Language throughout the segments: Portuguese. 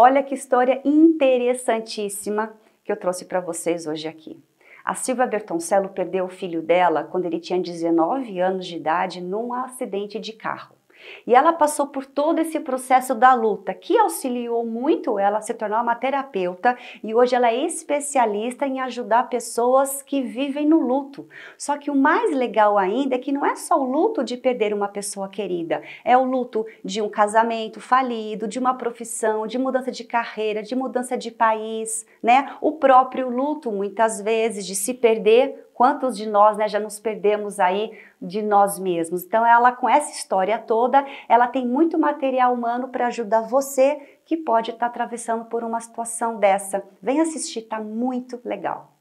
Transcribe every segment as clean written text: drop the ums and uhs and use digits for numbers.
Olha que história interessantíssima que eu trouxe para vocês hoje aqui. A Silvia Bertoncello perdeu o filho dela quando ele tinha 19 anos de idade num acidente de carro. E ela passou por todo esse processo da luta, que auxiliou muito ela a se tornar uma terapeuta, e hoje ela é especialista em ajudar pessoas que vivem no luto. Só que o mais legal ainda é que não é só o luto de perder uma pessoa querida, é o luto de um casamento falido, de uma profissão, de mudança de carreira, de mudança de país, né? O próprio luto, muitas vezes, de se perder. Quantos de nós, né, já nos perdemos aí de nós mesmos? Então ela, com essa história toda, ela tem muito material humano para ajudar você que pode estar atravessando por uma situação dessa. Vem assistir, tá muito legal.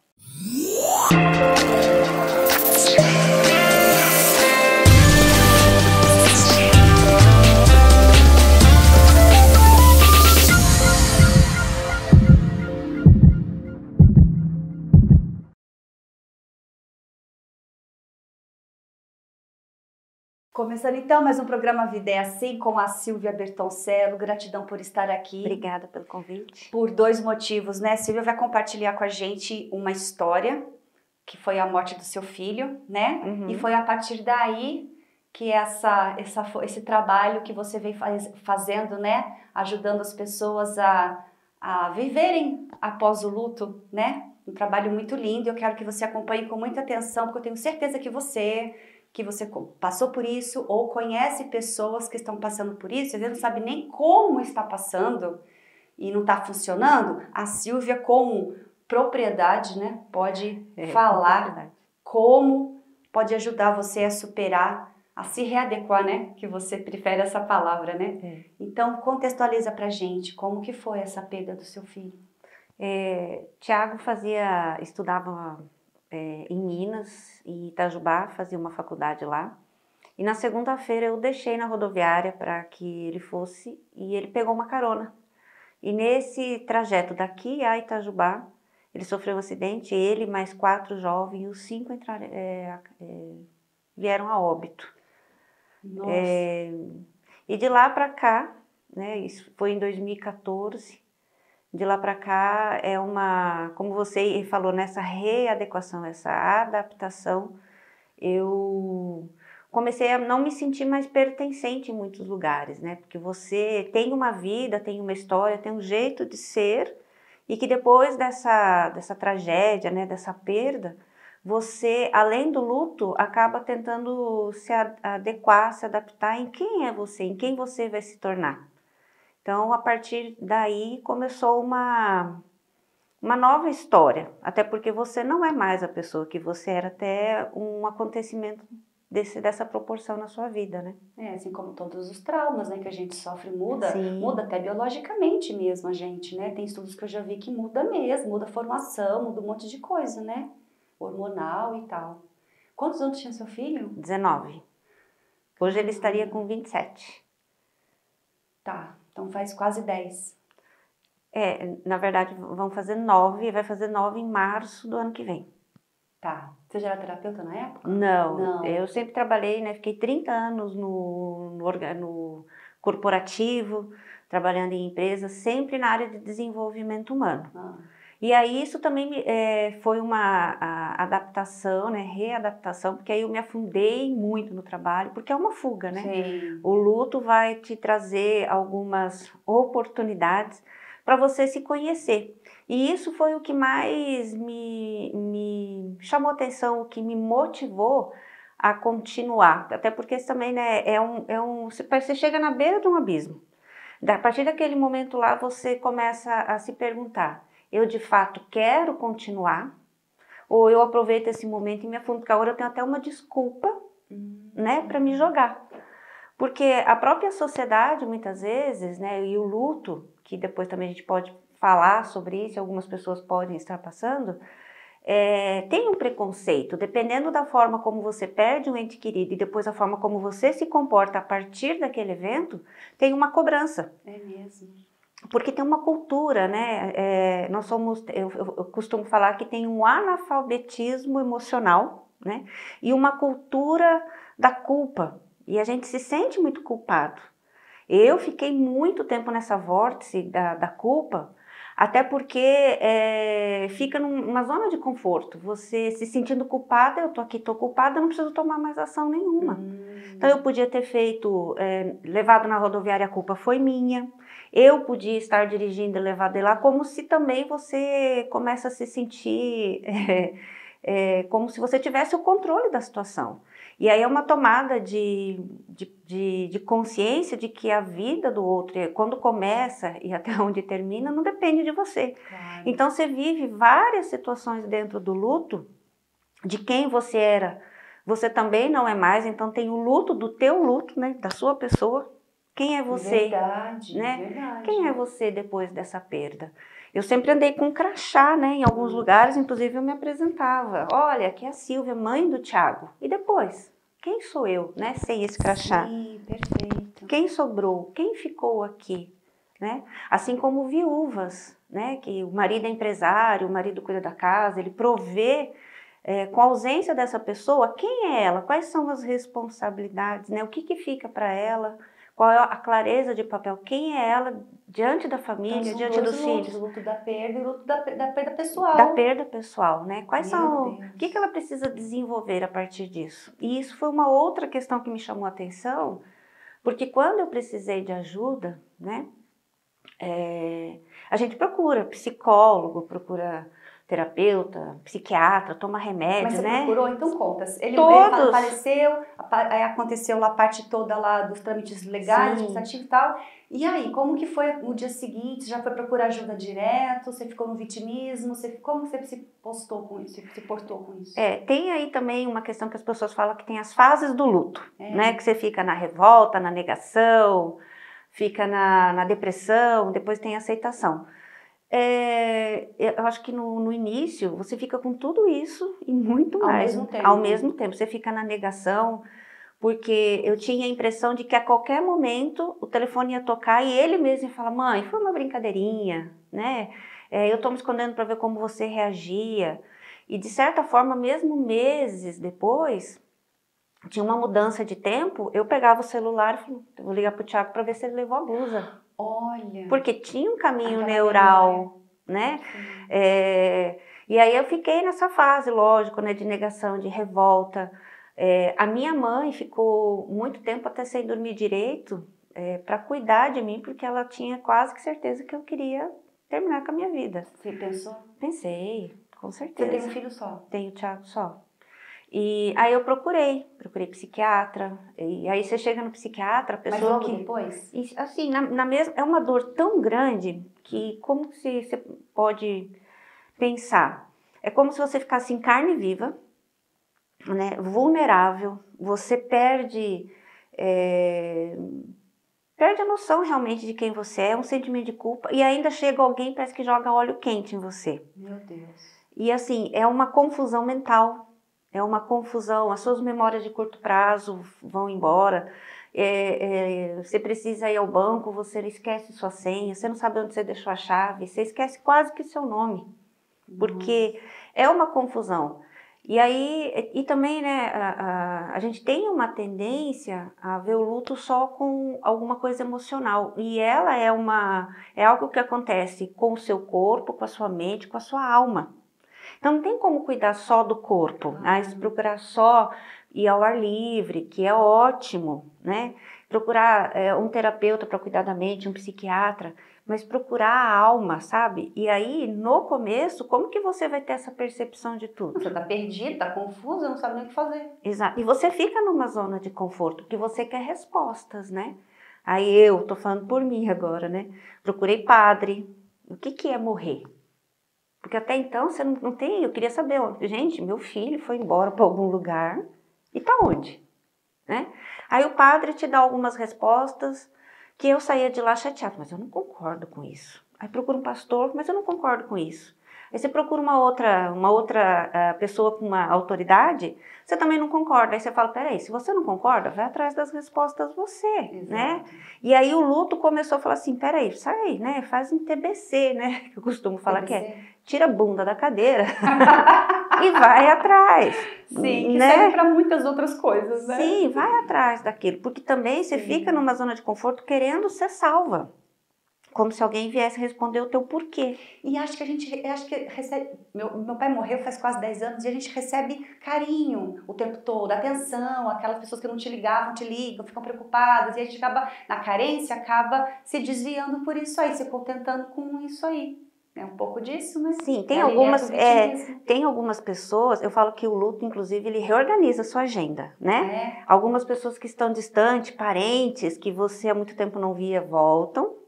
Começando então mais um programa Vida é Assim com a Silvia Bertoncello. Gratidão por estar aqui. Obrigada pelo convite. Por dois motivos, né? Silvia vai compartilhar com a gente uma história, que foi a morte do seu filho, né? E foi a partir daí que esse trabalho que você vem fazendo, né? Ajudando as pessoas a viverem após o luto, né? Um trabalho muito lindo. Eu quero que você acompanhe com muita atenção, porque eu tenho certeza que você passou por isso ou conhece pessoas que estão passando por isso, às vezes não sabe nem como está passando e não está funcionando. A Silvia, com propriedade, né, pode falar como pode ajudar você a superar, a se readequar, né, que você prefere essa palavra, né? Então, contextualiza pra gente como que foi essa perda do seu filho. Tiago estudava em Minas, em Itajubá, fazia uma faculdade lá. E na segunda-feira eu deixei na rodoviária para que ele fosse e ele pegou uma carona. E nesse trajeto daqui a Itajubá, ele sofreu um acidente, ele mais 4 jovens, e os 5 vieram a óbito. Nossa. E de lá para cá, né, isso foi em 2014, de lá para cá como você falou, nessa readequação, essa adaptação, eu comecei a não me sentir mais pertencente em muitos lugares, né? Porque você tem uma vida, tem uma história, tem um jeito de ser, e que depois dessa tragédia, né, dessa perda, você, além do luto, acaba tentando se adequar, se adaptar em quem é você, em quem você vai se tornar. Então, a partir daí, começou uma nova história, até porque você não é mais a pessoa que você era até um acontecimento dessa proporção na sua vida, né? Assim como todos os traumas, né, que a gente sofre, muda Sim. até biologicamente mesmo a gente, né? Tem estudos que eu já vi que muda mesmo, muda a formação, muda um monte de coisa, né? Hormonal e tal. Quantos anos tinha seu filho? 19. Hoje ele estaria com 27. Tá, então faz quase 10. Na verdade, vão fazer 9, vai fazer 9 em março do ano que vem. Tá. Você já era terapeuta na época? Não. Eu sempre trabalhei, né? Fiquei 30 anos no corporativo, trabalhando em empresas, sempre na área de desenvolvimento humano. E aí isso também foi uma adaptação, né? Readaptação, porque aí eu me afundei muito no trabalho, porque é uma fuga, né? Sim. O luto vai te trazer algumas oportunidades para você se conhecer. E isso foi o que mais me chamou atenção, o que me motivou a continuar. Até porque isso também, né, você chega na beira de um abismo. A partir daquele momento lá, você começa a se perguntar, eu de fato quero continuar? Ou eu aproveito esse momento e me afundo? Porque agora eu tenho até uma desculpa, né, para me jogar. Porque a própria sociedade, muitas vezes, né, e o luto, que depois também a gente pode falar sobre isso, algumas pessoas podem estar passando, tem um preconceito, dependendo da forma como você perde um ente querido e depois a forma como você se comporta a partir daquele evento, tem uma cobrança. É mesmo. Porque tem uma cultura, né? Eu costumo falar que tem um analfabetismo emocional, né? E uma cultura da culpa. E a gente se sente muito culpado. Eu fiquei muito tempo nessa vórtice da culpa, até porque fica numa zona de conforto. Você se sentindo culpada, eu tô aqui, tô culpada, não preciso tomar mais ação nenhuma. Então eu podia ter feito, levado na rodoviária, a culpa foi minha. Eu podia estar dirigindo e levado ele lá, como se também você começa a se sentir como se você tivesse o controle da situação. E aí é uma tomada de consciência de que a vida do outro, quando começa e até onde termina, não depende de você. Claro. Então você vive várias situações dentro do luto, de quem você era, você também não é mais, então tem o luto do teu luto, né, da sua pessoa. Quem é você? Verdade, né? verdade. Quem é você depois dessa perda? Eu sempre andei com um crachá, né? Em alguns lugares, inclusive, eu me apresentava. Olha, aqui é a Silvia, mãe do Thiago. E depois? Quem sou eu, né? Sem esse crachá. Sim, perfeito. Quem sobrou? Quem ficou aqui? Né? Assim como viúvas, né? Que o marido é empresário, o marido cuida da casa, ele provê. Com a ausência dessa pessoa, quem é ela? Quais são as responsabilidades? Né? O que fica para ela? Qual é a clareza de papel? Quem é ela diante da família, Então, diante dos filhos? O luto da perda e o luto da perda pessoal. Da perda pessoal, né? Quais Meu são? Deus. O que ela precisa desenvolver a partir disso? E isso foi uma outra questão que me chamou a atenção, porque quando eu precisei de ajuda, né? A gente procura psicólogo, procura terapeuta, psiquiatra, toma remédio, Mas você né? procurou? Então conta. Ele Todos. faleceu, aí aconteceu lá a parte toda lá dos trâmites legais, Sim. administrativos e tal. E aí, como que foi no dia seguinte? Já foi procurar ajuda direto? Você ficou no vitimismo? Como você se portou com isso? Tem aí também uma questão que as pessoas falam que tem as fases do luto, né? Que você fica na revolta, na negação, fica na depressão, depois tem a aceitação. Eu acho que no início você fica com tudo isso e muito mais. Ao mesmo tempo. Você fica na negação, porque eu tinha a impressão de que a qualquer momento o telefone ia tocar e ele mesmo ia falar: mãe, foi uma brincadeirinha, né? Eu estou me escondendo para ver como você reagia. E de certa forma, mesmo meses depois, tinha uma mudança de tempo, eu pegava o celular e falei: vou ligar para o Thiago para ver se ele levou a blusa. Olha! Porque tinha um caminho neural, né? E aí eu fiquei nessa fase, lógico, né, de negação, de revolta. A minha mãe ficou muito tempo até sem dormir direito para cuidar de mim, porque ela tinha quase que certeza que eu queria terminar com a minha vida. Você pensou? Pensei, com certeza. Você tem um filho só? Tenho o Thiago só. E aí eu procurei psiquiatra, e aí você chega no psiquiatra, a pessoa. Mas logo depois? Assim, na mesma, é uma dor tão grande que como se você pode pensar? É como se você ficasse em carne viva, né, vulnerável, você perde a noção realmente de quem você é, um sentimento de culpa, e ainda chega alguém, parece que joga óleo quente em você. Meu Deus. E assim, é uma confusão mental. É uma confusão, as suas memórias de curto prazo vão embora, você precisa ir ao banco, você esquece sua senha, você não sabe onde você deixou a chave, você esquece quase que seu nome, porque é uma confusão. E aí, e também, né, a gente tem uma tendência a ver o luto só com alguma coisa emocional, e ela é algo que acontece com o seu corpo, com a sua mente, com a sua alma. Então não tem como cuidar só do corpo, se procurar só ir ao ar livre, que é ótimo, né? Procurar um terapeuta para cuidar da mente, um psiquiatra, mas procurar a alma, sabe? E aí, no começo, como que você vai ter essa percepção de tudo? Você tá perdida, tá confusa, não sabe nem o que fazer. Exato. E você fica numa zona de conforto, porque você quer respostas, né? Aí eu tô falando por mim agora, né? Procurei padre. O que é morrer? Porque até então você não tem, eu queria saber, gente, meu filho foi embora para algum lugar e tá onde? Né? Aí o padre te dá algumas respostas que eu saía de lá chateada, mas eu não concordo com isso. Aí procura um pastor, mas eu não concordo com isso. Aí você procura uma outra pessoa com uma autoridade, você também não concorda. Aí você fala, peraí, se você não concorda, vai atrás das respostas você, Exato. né? E aí o luto começou a falar assim, peraí, sai, né? Faz um TBC, né? Que eu costumo falar TBC? que é, tira a bunda da cadeira e vai atrás. Sim, que né? serve para muitas outras coisas, né? Sim, vai atrás daquilo, porque também você fica numa zona de conforto querendo ser salva. Como se alguém viesse responder o teu porquê. E acho que recebe. Meu pai morreu faz quase 10 anos e a gente recebe carinho o tempo todo, atenção, aquelas pessoas que não te ligavam, te ligam, ficam preocupadas, e a gente acaba, na carência, acaba se desviando por isso aí, se contentando com isso aí. É um pouco disso, né? Sim, tem algumas pessoas, eu falo que o luto, inclusive, ele reorganiza a sua agenda, né? Algumas pessoas que estão distantes, parentes, que você há muito tempo não via, voltam.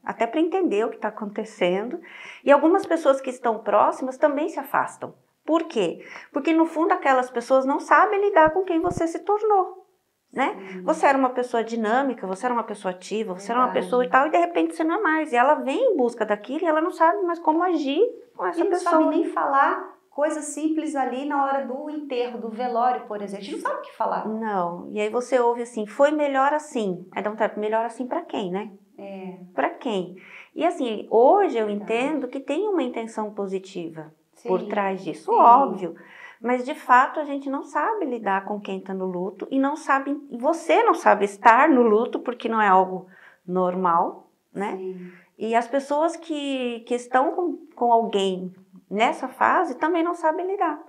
Até para entender o que está acontecendo. E algumas pessoas que estão próximas também se afastam. Por quê? Porque no fundo aquelas pessoas não sabem lidar com quem você se tornou, né? Você era uma pessoa dinâmica, você era uma pessoa ativa, você era uma pessoa e tal, e de repente você não é mais. E ela vem em busca daquilo e ela não sabe mais como agir com essa pessoa. Não sabe nem falar coisas simples ali na hora do enterro, do velório, por exemplo. A gente não sabe o que falar. Não. E aí você ouve assim, foi melhor assim. Aí dá um tempo, melhor assim para quem, né? Para quem? E assim, hoje eu entendo que tem uma intenção positiva por trás disso, óbvio. Mas de fato a gente não sabe lidar com quem está no luto e não sabe, você não sabe estar no luto porque não é algo normal, né? Sim. E as pessoas que estão com alguém nessa fase também não sabem lidar.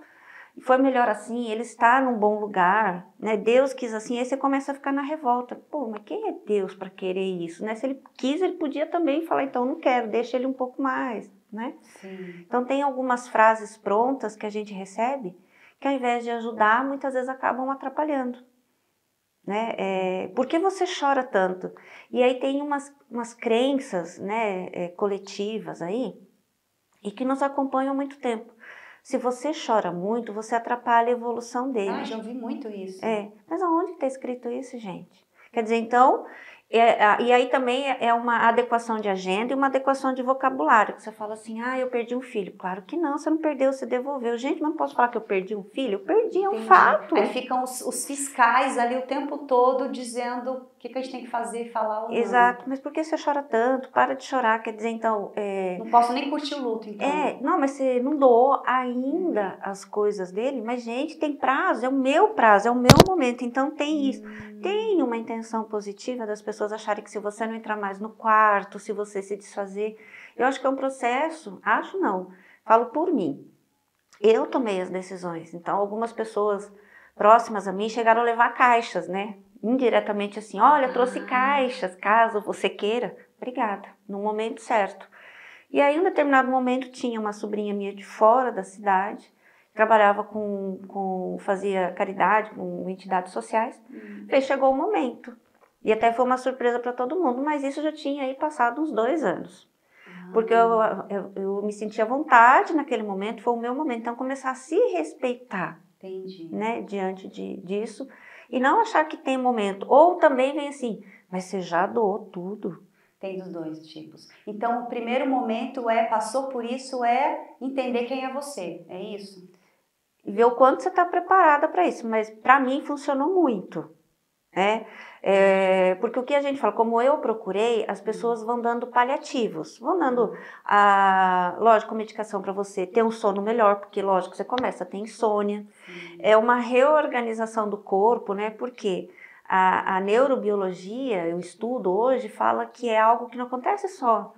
Foi melhor assim, ele está num bom lugar, né? Deus quis assim, aí você começa a ficar na revolta. Pô, mas quem é Deus para querer isso, né? Se ele quis, ele podia também falar, então não quero, deixa ele um pouco mais, né? Sim. Então tem algumas frases prontas que a gente recebe que ao invés de ajudar, muitas vezes acabam atrapalhando, né? Por que você chora tanto? E aí tem umas crenças, né, coletivas aí e que nos acompanham há muito tempo. Se você chora muito, você atrapalha a evolução dele. Ah, já ouvi muito isso. Mas aonde está escrito isso, gente? Quer dizer, então, e aí também é uma adequação de agenda e uma adequação de vocabulário. Que você fala assim, eu perdi um filho. Claro que não, você não perdeu, você devolveu. Gente, mas não posso falar que eu perdi um filho? Eu perdi, é um fato. Aí ficam os fiscais ali o tempo todo dizendo o que a gente tem que fazer e falar ou não. Exato, mas por que você chora tanto? Para de chorar, quer dizer, então... Não posso nem curtir o luto, então. Não, mas você não doou ainda as coisas dele, mas gente, tem prazo, é o meu prazo, é o meu momento, então tem isso. Tem uma intenção positiva das pessoas acharem que se você não entrar mais no quarto, se você se desfazer, eu acho que é um processo, falo por mim. Eu tomei as decisões, então algumas pessoas próximas a mim chegaram a levar caixas, né? Indiretamente assim, olha, trouxe caixas, caso você queira. Obrigada, no momento certo. E aí, em um determinado momento, tinha uma sobrinha minha de fora da cidade, trabalhava fazia caridade com entidades sociais. Aí chegou o momento. E até foi uma surpresa para todo mundo, mas isso já tinha aí passado uns 2 anos. Porque eu me sentia à vontade naquele momento, foi o meu momento. Então, começar a se respeitar. Entendi. Né, diante disso. E não achar que tem momento. Ou também vem assim, mas você já doou tudo. Tem dos dois tipos. Então, o primeiro momento passou por isso, entender quem é você, é isso? E ver o quanto você está preparada para isso, mas para mim funcionou muito, né? Porque o que a gente fala, como eu procurei, as pessoas vão dando paliativos, vão dando, lógico, medicação para você ter um sono melhor, porque lógico, você começa a ter insônia, é uma reorganização do corpo, né? Porque a neurobiologia, o estudo hoje fala que é algo que não acontece só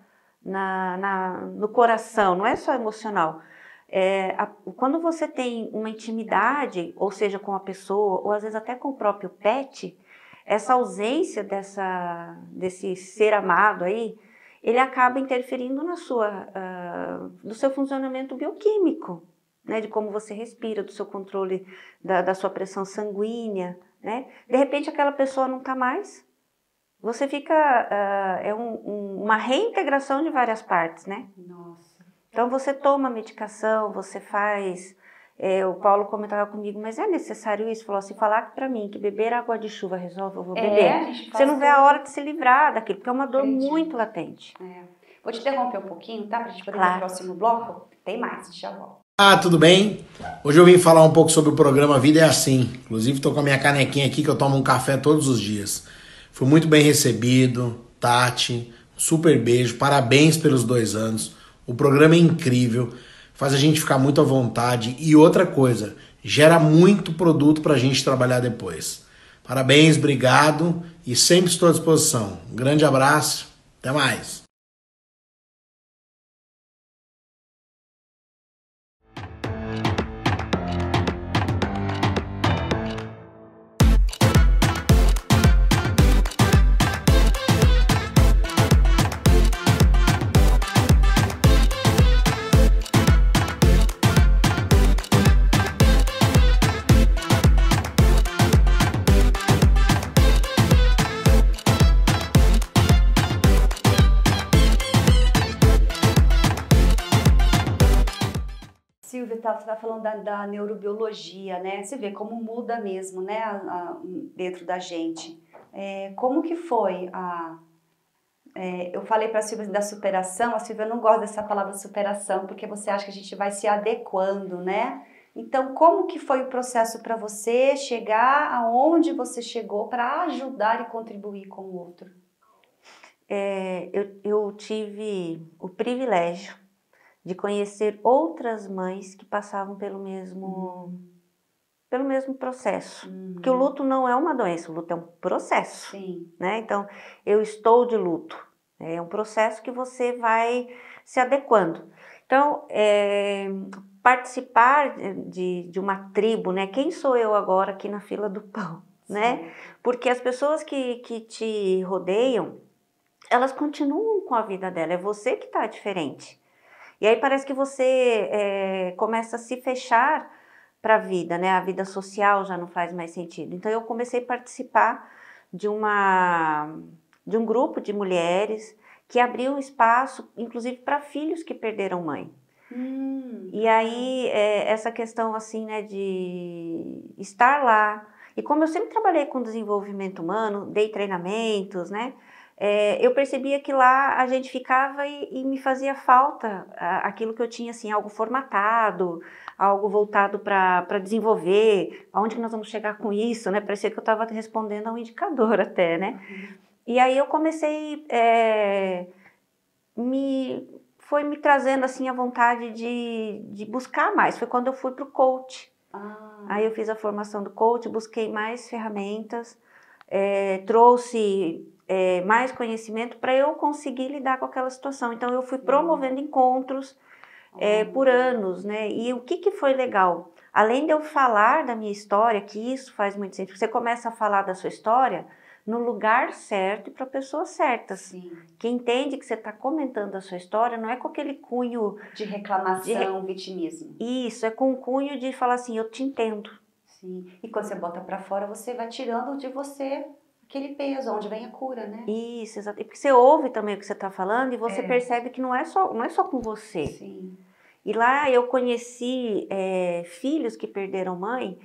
no coração, não é só emocional. Quando você tem uma intimidade, ou seja, com a pessoa, ou às vezes até com o próprio pet, essa ausência desse ser amado aí, ele acaba interferindo no seu funcionamento bioquímico, né? De como você respira, do seu controle da sua pressão sanguínea, né? De repente aquela pessoa não está mais, você fica, uma reintegração de várias partes, né? Nossa. Então você toma medicação, você faz, o Paulo comentava comigo, mas é necessário isso? Falou assim, falar para mim que beber água de chuva resolve, eu vou beber. Você não vê a hora de se livrar daquilo, porque é uma dor muito latente. Vou te interromper um pouquinho, tá? Pra gente poder ir Claro. pro próximo bloco. Tem mais, já volto. Tudo bem? Hoje eu vim falar um pouco sobre o programa Vida é Assim. Inclusive, tô com a minha canequinha aqui que eu tomo um café todos os dias. Fui muito bem recebido, Tati, super beijo, parabéns pelos 2 anos. O programa é incrível, faz a gente ficar muito à vontade e outra coisa, gera muito produto pra gente trabalhar depois. Parabéns, obrigado e sempre estou à disposição. Um grande abraço, até mais. Silvia, você tá falando da neurobiologia, né? Você vê como muda mesmo, né? Dentro da gente. Como que foi eu falei para a Silvia da superação, a Silvia não gosta dessa palavra superação, porque você acha que a gente vai se adequando, né? Então, como que foi o processo para você chegar aonde você chegou para ajudar e contribuir com o outro? Eu tive o privilégio de conhecer outras mães que passavam pelo mesmo processo. Porque o luto não é uma doença, o luto é um processo. Sim. Né? Então, eu estou de luto. É um processo que você vai se adequando. Então, participar de uma tribo, né? Quem sou eu agora aqui na fila do pão? Né? Porque as pessoas que te rodeiam, elas continuam com a vida dela, é você que está diferente. E aí parece que você começa a se fechar para a vida, né? A vida social já não faz mais sentido. Então eu comecei a participar de um grupo de mulheres que abriu espaço, inclusive para filhos que perderam mãe. E aí essa questão assim, né, de estar lá. E como eu sempre trabalhei com desenvolvimento humano, dei treinamentos, né? Eu percebia que lá a gente ficava e me fazia falta aquilo que eu tinha, assim, algo formatado, algo voltado para desenvolver, aonde que nós vamos chegar com isso, né? Parecia que eu estava respondendo a um indicador até, né? E aí eu comecei, foi me trazendo, assim, a vontade de buscar mais. Foi quando eu fui para o coach. Aí eu fiz a formação do coach, busquei mais ferramentas, trouxe mais conhecimento para eu conseguir lidar com aquela situação. Então eu fui promovendo encontros por anos, né? E o que foi legal? Além de eu falar da minha história, que isso faz muito sentido, você começa a falar da sua história no lugar certo e para pessoas certas. Sim. Que entende que você está comentando a sua história, não é com aquele cunho de reclamação, vitimismo. Isso, é com o cunho de falar assim, eu te entendo. Sim. E quando você bota para fora, você vai tirando de você aquele peso, onde vem a cura, né? Isso, exato. E porque você ouve também o que você está falando e você percebe que não é só com você. Sim. E lá eu conheci filhos que perderam mãe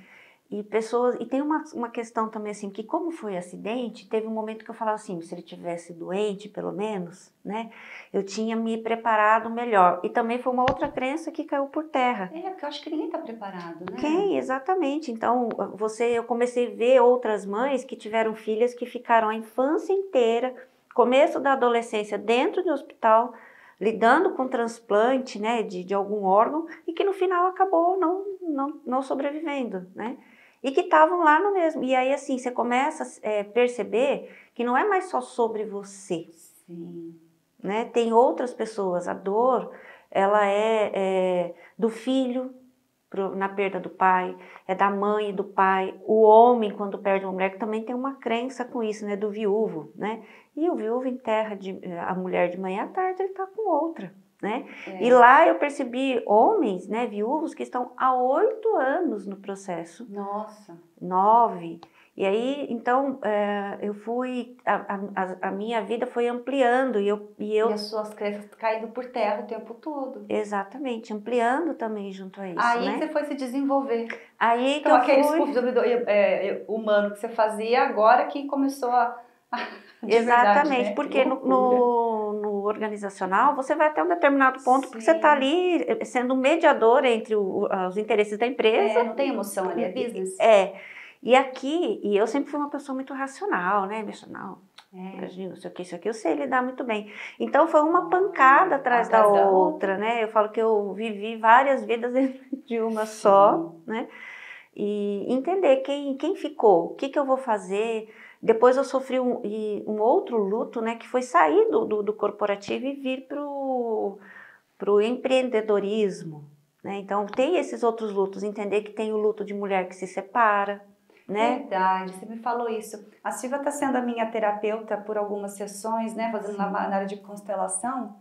e pessoas... E tem uma questão também assim, que como foi acidente, teve um momento que eu falava assim, se ele tivesse doente, pelo menos, né? Eu tinha me preparado melhor. E também foi uma outra crença que caiu por terra. Porque eu acho que ninguém está preparado, né? Quem? Exatamente. Então, eu comecei a ver outras mães que tiveram filhas que ficaram a infância inteira, começo da adolescência dentro do hospital, lidando com transplante, né, de algum órgão, e que no final acabou não sobrevivendo, né? E que estavam lá no mesmo. E aí, assim, você começa a perceber que não é mais só sobre você. Sim. Né? Tem outras pessoas. A dor, ela é do filho na perda do pai, é da mãe e do pai. O homem, quando perde uma mulher, que também tem uma crença com isso, né? Do viúvo, né? E o viúvo enterra a mulher de manhã à tarde, ele tá com outra. Né? E lá eu percebi homens, né, viúvos que estão há 8 anos no processo. Nossa. 9. E aí, então, eu fui, a minha vida foi ampliando e as suas crenças caindo por terra o tempo todo. Exatamente, ampliando também junto a isso, aí né? Você foi se desenvolver. Aí então, que aquele esforço humano que você fazia, agora que começou a Exatamente, verdade, né? porque no organizacional, você vai até um determinado ponto, porque você está ali sendo um mediador entre os interesses da empresa. Não tem emoção ali, é business. E aqui, e eu sempre fui uma pessoa muito racional, né? Emocional. Imagina, isso aqui eu sei lidar muito bem. Então foi uma pancada atrás da outra, né? Eu falo que eu vivi várias vidas dentro de uma só, né? E entender quem ficou, o que eu vou fazer. Depois eu sofri um outro luto, né? Que foi sair do corporativo e vir pro empreendedorismo, né? Então tem esses outros lutos, entender que tem o luto de mulher que se separa, né? Verdade, você me falou isso. A Silvia está sendo a minha terapeuta por algumas sessões, né? Fazendo na área de constelação.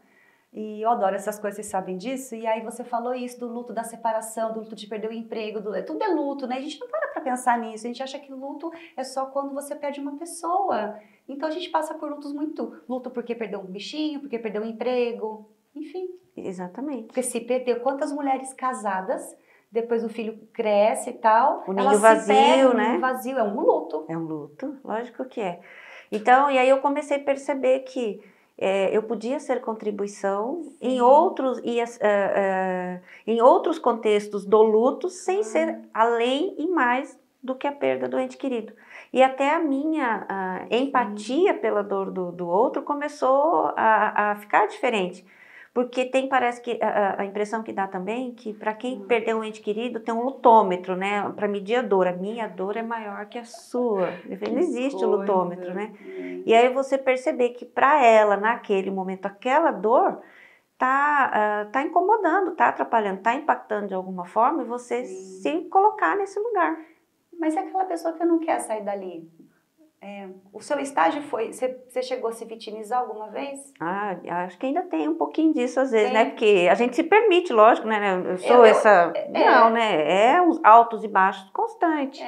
E eu adoro essas coisas, vocês sabem disso. E aí você falou isso do luto da separação, do luto de perder o emprego, tudo é luto, né? A gente não para pensar nisso. A gente acha que luto é só quando você perde uma pessoa. Então a gente passa por lutos muito. Luto porque perdeu um bichinho, porque perdeu um emprego, enfim. Exatamente. Porque se perdeu, quantas mulheres casadas, depois o filho cresce e tal, o ninho vazio, né? O ninho vazio, é um luto. É um luto, lógico que é. Então, e aí eu comecei a perceber que eu podia ser contribuição em outros contextos do luto, sem ser além e mais do que a perda do ente querido. E até a minha empatia pela dor do outro começou a ficar diferente. Porque parece que a impressão que dá também que para quem perdeu um ente querido tem um lutômetro, né? Para medir a dor. A minha dor é maior que a sua. Não existe o lutômetro, né? E aí você perceber que para ela, naquele momento, aquela dor tá incomodando, tá atrapalhando, tá impactando de alguma forma e você se colocar nesse lugar. Mas é aquela pessoa que não quer sair dali. O seu estágio foi... Você chegou a se vitimizar alguma vez? Acho que ainda tem um pouquinho disso às vezes, né? Porque a gente se permite, lógico, né? Eu sou Não, né? É os altos e baixos constantes.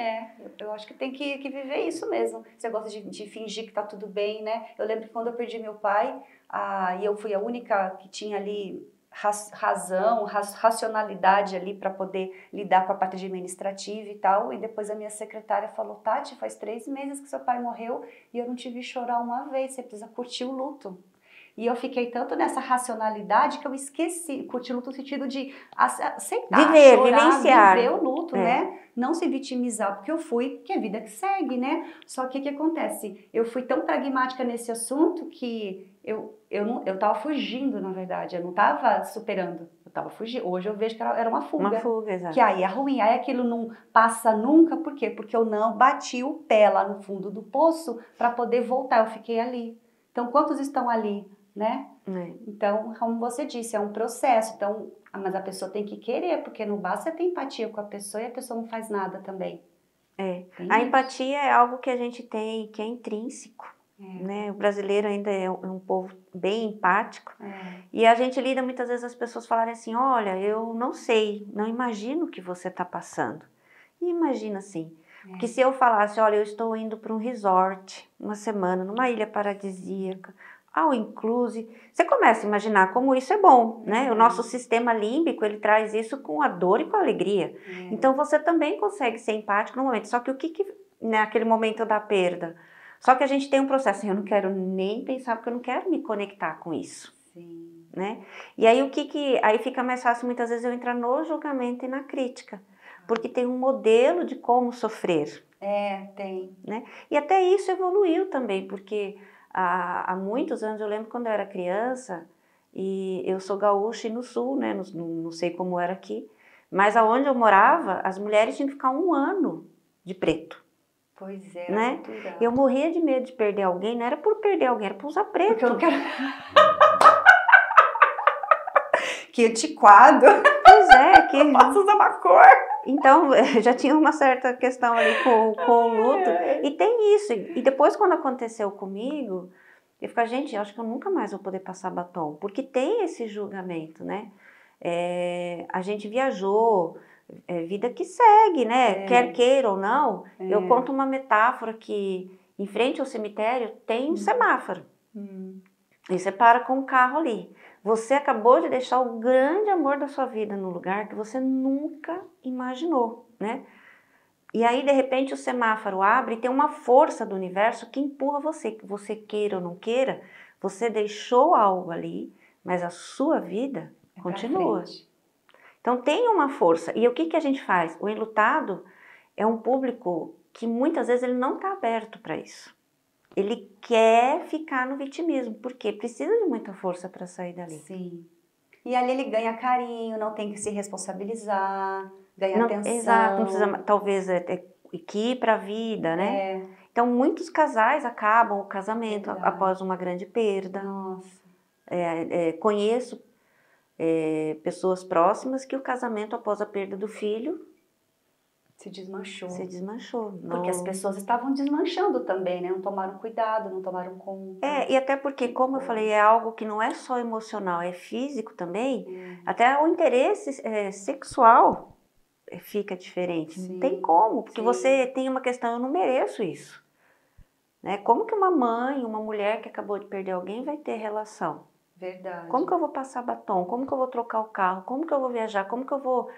Eu acho que tem que viver isso mesmo. Você gosta de fingir que tá tudo bem, né? Eu lembro que quando eu perdi meu pai, e eu fui a única que tinha ali racionalidade ali para poder lidar com a parte administrativa e tal, e depois a minha secretária falou: Tati, faz 3 meses que seu pai morreu e eu não te vi chorar uma vez, você precisa curtir o luto. E eu fiquei tanto nessa racionalidade que eu esqueci, curtir o luto no sentido de aceitar, chorar, viver o luto, né? Não se vitimizar, porque que é a vida que segue, né? Só que o que acontece? Eu fui tão pragmática nesse assunto que eu tava fugindo, na verdade, eu não tava superando, eu tava fugindo. Hoje eu vejo que era uma fuga. Uma fuga, exato. Que aí é ruim, aí aquilo não passa nunca, por quê? Porque eu não bati o pé lá no fundo do poço para poder voltar, eu fiquei ali. Então, quantos estão ali, né? Então, como você disse, é um processo, então, mas a pessoa tem que querer, porque não basta ter empatia com a pessoa e a pessoa não faz nada também. A empatia é algo que a gente tem, que é intrínseco. Né? O brasileiro ainda é um povo bem empático e a gente lida muitas vezes as pessoas falarem assim: olha, eu não sei, não imagino o que você está passando. E imagina assim, porque se eu falasse: olha, eu estou indo para um resort uma semana, numa ilha paradisíaca, ao inclusive, você começa a imaginar como isso é bom, né? O nosso sistema límbico, ele traz isso com a dor e com a alegria. Então você também consegue ser empático no momento, só que naquele momento da perda, só que a gente tem um processo, eu não quero nem pensar, porque eu não quero me conectar com isso. Né? E aí aí fica mais fácil muitas vezes eu entrar no julgamento e na crítica, porque tem um modelo de como sofrer. Tem. Né? E até isso evoluiu também, porque há muitos anos, eu lembro quando eu era criança, e eu sou gaúcha e no sul, né? Não sei como era aqui, mas aonde eu morava, as mulheres tinham que ficar 1 ano de preto. Pois é, né? Eu morria de medo de perder alguém, não era por perder alguém, era por usar preto. Porque eu não quero... Que antiquado. Pois é, que... Eu posso usar uma cor. Então, já tinha uma certa questão ali com o luto. E tem isso. E depois, quando aconteceu comigo, eu fico, gente, eu acho que eu nunca mais vou poder passar batom. Porque tem esse julgamento, né? A gente viajou... vida que segue, né? Quer queira ou não. Eu conto uma metáfora que em frente ao cemitério tem um semáforo. E você para com o carro ali. Você acabou de deixar o grande amor da sua vida no lugar que você nunca imaginou, né? E aí, de repente, o semáforo abre e tem uma força do universo que empurra você. Que você queira ou não queira, Você deixou algo ali, mas a sua vida continua. Então tem uma força. E o que a gente faz? O enlutado é um público que muitas vezes ele não está aberto para isso. Ele quer ficar no vitimismo, porque precisa de muita força para sair dali. Sim. E ali ele ganha carinho, não tem que se responsabilizar, ganha atenção. Exato, não precisa, talvez que ir para a vida, né? Então muitos casais acabam o casamento após uma grande perda. Nossa. Conheço pessoas próximas que o casamento após a perda do filho se desmanchou. Porque as pessoas estavam desmanchando também, né? Não tomaram cuidado, não tomaram conta. E até porque, como eu falei, é algo que não é só emocional, é físico também. Até o interesse sexual fica diferente. Sim. Não tem como, porque você tem uma questão, eu não mereço isso. Né? Como que uma mãe, uma mulher que acabou de perder alguém vai ter relação? Verdade. Como que eu vou passar batom? Como que eu vou trocar o carro? Como que eu vou viajar? Como que eu vou,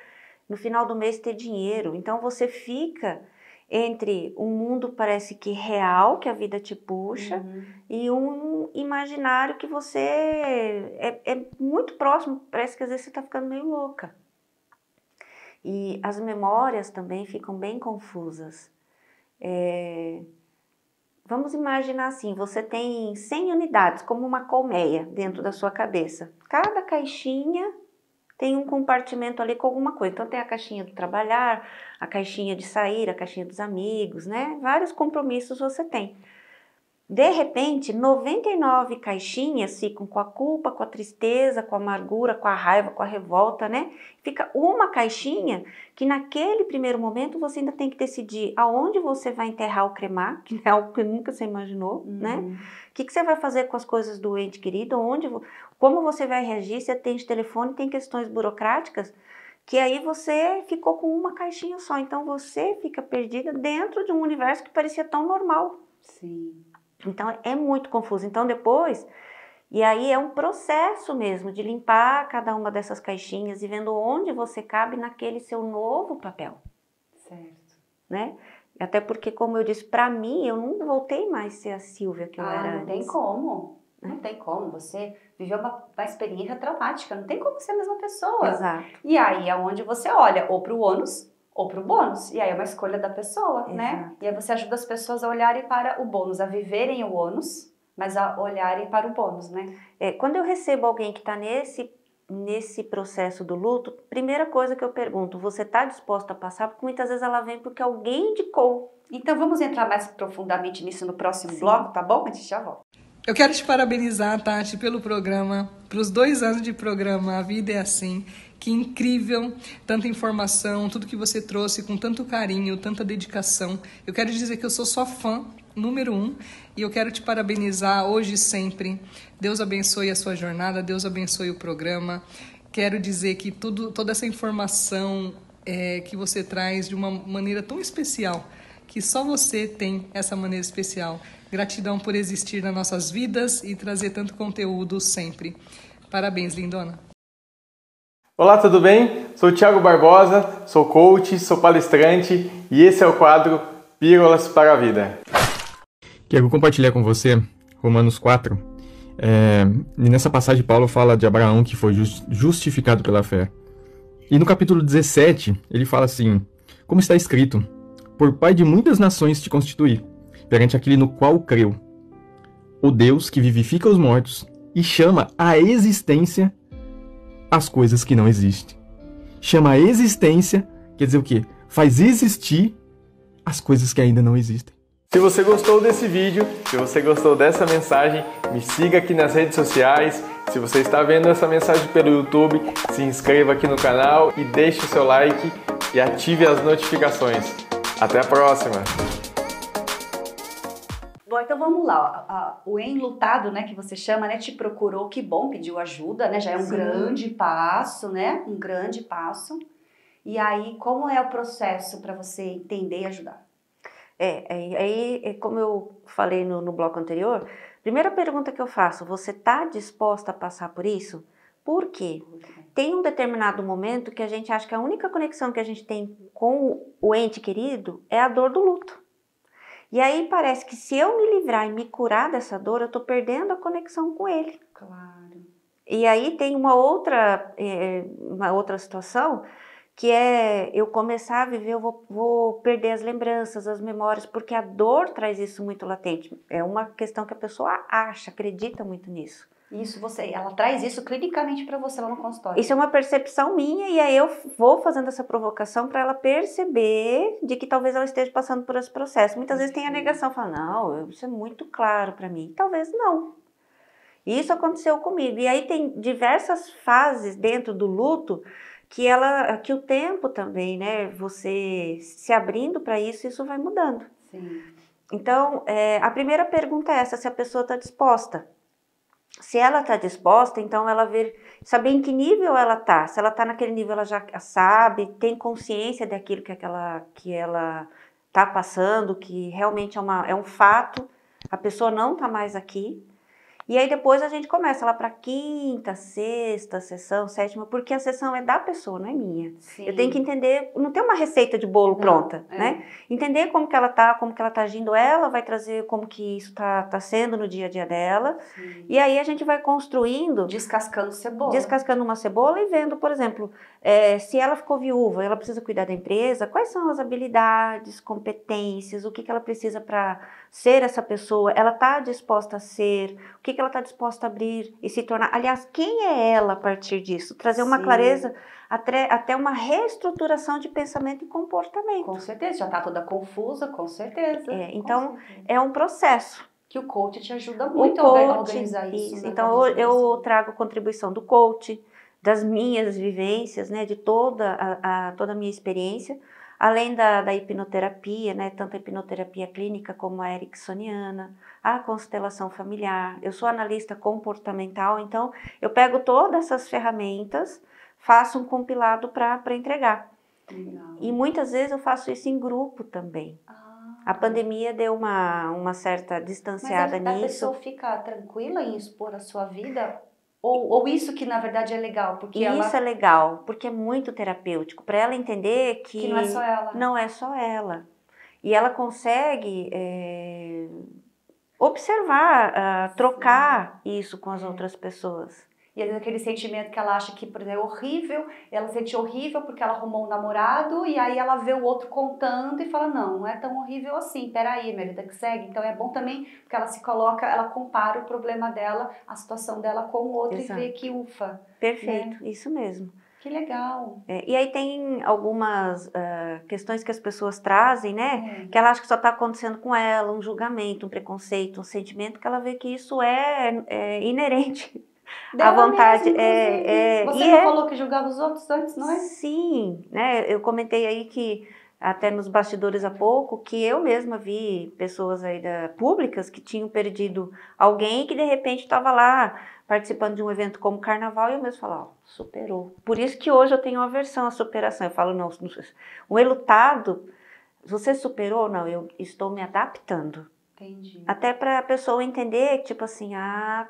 no final do mês, ter dinheiro? Então você fica entre um mundo parece que real, que a vida te puxa, e um imaginário que você é muito próximo, parece que às vezes você está ficando meio louca. E as memórias também ficam bem confusas. Vamos imaginar assim, você tem 100 unidades, como uma colmeia dentro da sua cabeça. Cada caixinha tem um compartimento ali com alguma coisa. Então tem a caixinha do trabalhar, a caixinha de sair, a caixinha dos amigos, né? Vários compromissos você tem. De repente, 99 caixinhas ficam com a culpa, com a tristeza, com a amargura, com a raiva, com a revolta, né? Fica uma caixinha que naquele primeiro momento você ainda tem que decidir aonde você vai enterrar o cremar, que é algo que nunca você imaginou, né? O que você vai fazer com as coisas do ente querido, como você vai reagir, se atende telefone, tem questões burocráticas, que aí você ficou com uma caixinha só. Então você fica perdida dentro de um universo que parecia tão normal. Sim. Então é muito confuso. Então depois, e aí é um processo mesmo de limpar cada uma dessas caixinhas e vendo onde você cabe naquele seu novo papel. Certo. Né? Até porque, como eu disse, para mim, eu não voltei mais a ser a Silvia que eu era antes. Não tem como. Não tem como. Você viveu uma experiência traumática. Não tem como ser a mesma pessoa. Exato. E aí é onde você olha ou para o ônus ou para o bônus. E aí é uma escolha da pessoa, né? E aí você ajuda as pessoas a olharem para o bônus, a viverem o ônus, mas a olharem para o bônus, né? Quando eu recebo alguém que está nesse processo do luto, primeira coisa que eu pergunto, você está disposta a passar? Porque muitas vezes ela vem porque alguém indicou. Então vamos entrar mais profundamente nisso no próximo bloco, tá bom? A gente já volta. Eu quero te parabenizar, Tati, pelo programa, pelos 2 anos de programa A Vida é Assim. Que incrível, tanta informação, tudo que você trouxe com tanto carinho, tanta dedicação. Eu quero dizer que eu sou sua fã número 1 e eu quero te parabenizar hoje e sempre. Deus abençoe a sua jornada, Deus abençoe o programa. Quero dizer que toda essa informação que você traz de uma maneira tão especial, que só você tem essa maneira especial. Gratidão por existir nas nossas vidas e trazer tanto conteúdo sempre. Parabéns, lindona. Olá, tudo bem? Sou o Thiago Barbosa, sou coach, sou palestrante e esse é o quadro Pílulas para a Vida. Quero compartilhar com você Romanos 4. E nessa passagem Paulo fala de Abraão que foi justificado pela fé. E no capítulo 17 ele fala assim: como está escrito, por pai de muitas nações te constituí, perante aquele no qual creu, o Deus que vivifica os mortos e chama à existência as coisas que não existem. Chama a existência, quer dizer o quê? Faz existir as coisas que ainda não existem. Se você gostou desse vídeo, se você gostou dessa mensagem, me siga aqui nas redes sociais. Se você está vendo essa mensagem pelo YouTube, se inscreva aqui no canal e deixe o seu like e ative as notificações. Até a próxima! Bom, então vamos lá. O enlutado, né, que você chama, né, te procurou, que bom, pediu ajuda, né, já é um grande passo, né, um grande passo. E aí, como é o processo para você entender e ajudar? Como eu falei no bloco anterior, primeira pergunta que eu faço, você está disposta a passar por isso? Por quê? Tem um determinado momento que a gente acha que a única conexão que a gente tem com o ente querido é a dor do luto. E aí parece que se eu me livrar e me curar dessa dor, eu estou perdendo a conexão com ele. Claro. E aí tem uma outra situação, que é eu começar a viver, eu vou perder as lembranças, as memórias, porque a dor traz isso muito latente. É uma questão que a pessoa acha, acredita muito nisso. Isso ela traz isso clinicamente para você lá no consultório. Isso é uma percepção minha, e aí eu vou fazendo essa provocação para ela perceber de que talvez ela esteja passando por esse processo. Muitas vezes tem a negação, fala, não, isso é muito claro para mim. Talvez não. E isso aconteceu comigo. E aí tem diversas fases dentro do luto que o tempo também, né? Você se abrindo para isso, isso vai mudando. Sim. Então, a primeira pergunta é essa, se a pessoa está disposta. Se ela está disposta, então ela saber em que nível ela está. Se ela está naquele nível, ela já sabe, tem consciência daquilo que ela está passando, que realmente é um fato, a pessoa não está mais aqui. E aí depois a gente começa lá para quinta, sexta sessão, sétima, porque a sessão é da pessoa, não é minha. Sim. Eu tenho que entender, não tem uma receita de bolo pronta, né? Entender como que ela tá agindo, ela vai trazer como que isso tá sendo no dia a dia dela. Sim. E aí a gente vai construindo. Descascando cebola. Descascando uma cebola e vendo, por exemplo, se ela ficou viúva, ela precisa cuidar da empresa, quais são as habilidades, competências, o que ela precisa para ser essa pessoa, ela está disposta a ser, o que ela está disposta a abrir e se tornar. Aliás, quem é ela a partir disso? Trazer uma clareza, até uma reestruturação de pensamento e comportamento. Com certeza, já está toda confusa, com certeza. Então, é um processo. Que o coach te ajuda muito a organizar isso. Então, eu trago contribuição do coach, das minhas vivências, né, de toda a minha experiência, além da hipnoterapia, né, tanto a hipnoterapia clínica como a ericksoniana, a constelação familiar. Eu sou analista comportamental, então eu pego todas essas ferramentas, faço um compilado para entregar. Legal. E muitas vezes eu faço isso em grupo também. A pandemia deu uma certa distanciada nisso. Mas a pessoa fica tranquila em expor a sua vida? Ou isso que na verdade é legal? Porque isso é legal, porque é muito terapêutico, para ela entender que não é só ela. Não é só ela. E ela consegue observar, trocar isso com as outras pessoas. E às vezes aquele sentimento que ela acha que, por exemplo, é horrível, ela sente horrível porque ela arrumou um namorado e aí ela vê o outro contando e fala, não é tão horrível assim, peraí, minha vida que segue. Então é bom também porque ela se coloca, ela compara o problema dela, a situação dela com o outro. Exato. E vê que ufa. Perfeito, né? Isso mesmo. Que legal. E aí tem algumas questões que as pessoas trazem, né? Que ela acha que só está acontecendo com ela, um julgamento, um preconceito, um sentimento, que ela vê que isso é inerente. A vontade mesmo, Você não falou que julgava os outros antes, não é? Sim, né? Eu comentei aí que até nos bastidores há pouco que eu mesma vi pessoas aí públicas que tinham perdido alguém que de repente estava lá participando de um evento como Carnaval e eu mesmo falo, superou. Por isso que hoje eu tenho aversão à superação. Eu falo, não, o enlutado, você superou? Não, eu estou me adaptando. Entendi. Até para a pessoa entender, tipo assim,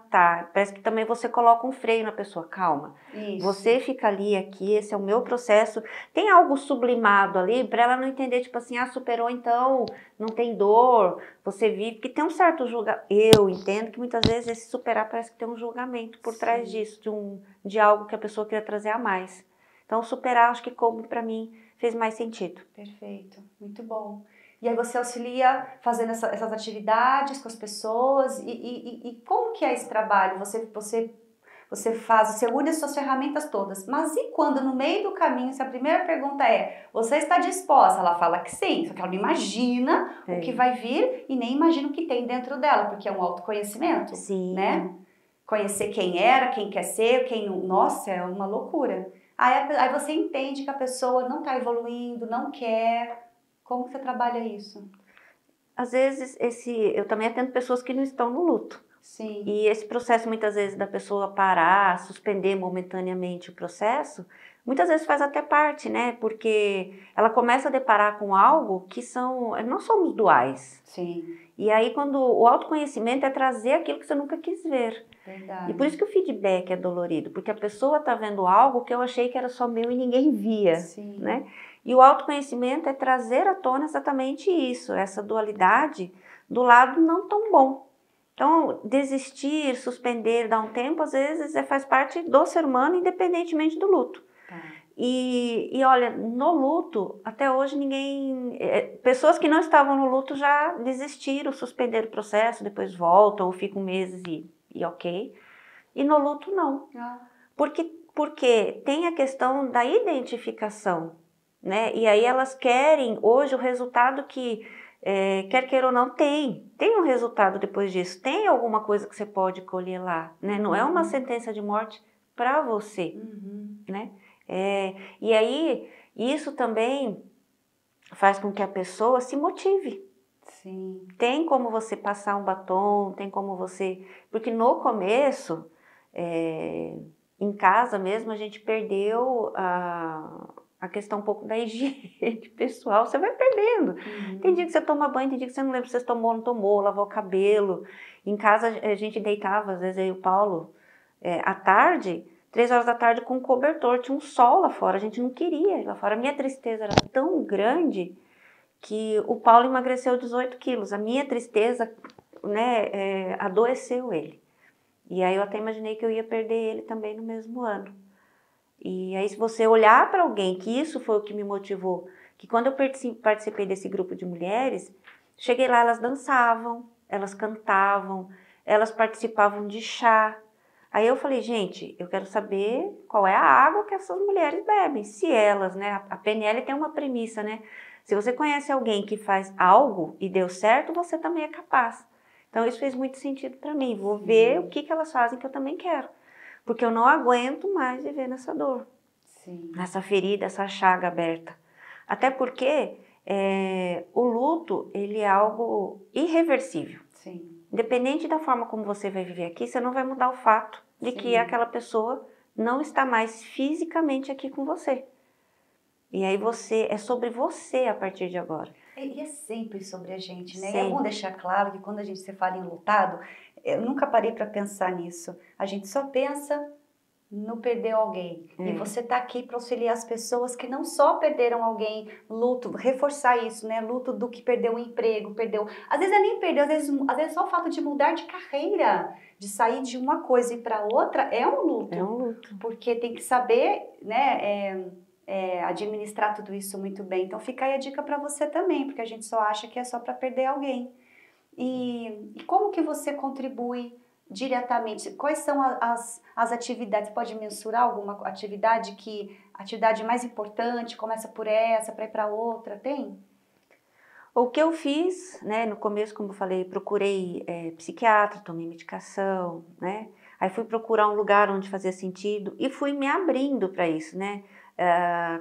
tá, parece que também você coloca um freio na pessoa, calma. Isso. Você fica ali, aqui, esse é o meu processo. Tem algo sublimado ali para ela não entender, tipo assim, superou então, não tem dor, você vive, porque tem um certo julgamento. Eu entendo que muitas vezes esse superar parece que tem um julgamento por trás disso, de algo que a pessoa queria trazer a mais. Então, superar, acho que como para mim fez mais sentido. Perfeito, muito bom. E aí você auxilia fazendo essas atividades com as pessoas e como que é esse trabalho? Você une as suas ferramentas todas, mas e quando no meio do caminho, se a primeira pergunta é, você está disposta? Ela fala que sim, só que ela não imagina o que vai vir e nem imagina o que tem dentro dela, porque é um autoconhecimento, sim. Né? Conhecer quem era, quem quer ser, nossa, é uma loucura. Aí você entende que a pessoa não está evoluindo, não quer. Como você trabalha isso? Às vezes, eu também atendo pessoas que não estão no luto. Sim. E esse processo, muitas vezes, da pessoa parar, suspender momentaneamente o processo, muitas vezes faz até parte, né? Porque ela começa a deparar com algo que nós somos duais. Sim. E aí, quando o autoconhecimento é trazer aquilo que você nunca quis ver. Verdade. E por isso que o feedback é dolorido, porque a pessoa está vendo algo que eu achei que era só meu e ninguém via. Sim. Né? E o autoconhecimento é trazer à tona exatamente isso, essa dualidade do lado não tão bom. Então, desistir, suspender, dar um tempo, às vezes faz parte do ser humano, independentemente do luto. Tá. E olha, no luto, até hoje pessoas que não estavam no luto já desistiram, suspenderam o processo, depois voltam ou ficam meses e ok. E no luto não. Porque tem a questão da identificação, né? E aí elas querem hoje o resultado que, quer queira ou não, tem um resultado depois disso, tem alguma coisa que você pode colher lá, né? Não é uma sentença de morte para você, né? E aí isso também faz com que a pessoa se motive. Sim. Tem como você passar um batom, tem como você... Porque no começo, em casa mesmo, a gente perdeu a questão um pouco da higiene pessoal, você vai perdendo. Tem dia que você toma banho, tem dia que você não lembra se você tomou ou não tomou, lavou o cabelo. Em casa a gente deitava, às vezes eu e o Paulo, à tarde, 3 horas da tarde com um cobertor, tinha um sol lá fora, a gente não queria ir lá fora. A minha tristeza era tão grande que o Paulo emagreceu 18 quilos. A minha tristeza, né, adoeceu ele. E aí eu até imaginei que eu ia perder ele também no mesmo ano. E aí se você olhar para alguém, que isso foi o que me motivou, que quando eu participei desse grupo de mulheres, cheguei lá, elas dançavam, elas cantavam, elas participavam de chá. Aí eu falei, gente, eu quero saber qual é a água que essas mulheres bebem. Se elas, né, a PNL tem uma premissa, né? Se você conhece alguém que faz algo e deu certo, você também é capaz. Então isso fez muito sentido para mim. Vou ver o que elas fazem que eu também quero. Porque eu não aguento mais viver nessa dor. Sim. Nessa ferida, essa chaga aberta. Até porque o luto, ele é algo irreversível. Sim. Independente da forma como você vai viver aqui, você não vai mudar o fato de que aquela pessoa não está mais fisicamente aqui com você. E aí é sobre você a partir de agora. E é sempre sobre a gente, né? Sempre. E é bom deixar claro que quando a gente se fala em lutado, eu nunca parei para pensar nisso. A gente só pensa no perder alguém. E você tá aqui para auxiliar as pessoas que não só perderam alguém, luto, reforçar isso, né? Luto do que perdeu o emprego, perdeu... Às vezes é nem perder, às vezes só o fato de mudar de carreira, de sair de uma coisa e para outra, é um luto. É um luto. Porque tem que saber, né... administrar tudo isso muito bem. Então fica aí a dica para você também, porque a gente só acha que é só para perder alguém. E como que você contribui diretamente? Quais são as atividades? Você pode mensurar alguma atividade a atividade mais importante, começa por essa, para ir para outra, tem? O que eu fiz, né, no começo, como eu falei, procurei psiquiatra, tomei medicação, né? Aí fui procurar um lugar onde fazia sentido e fui me abrindo para isso, né?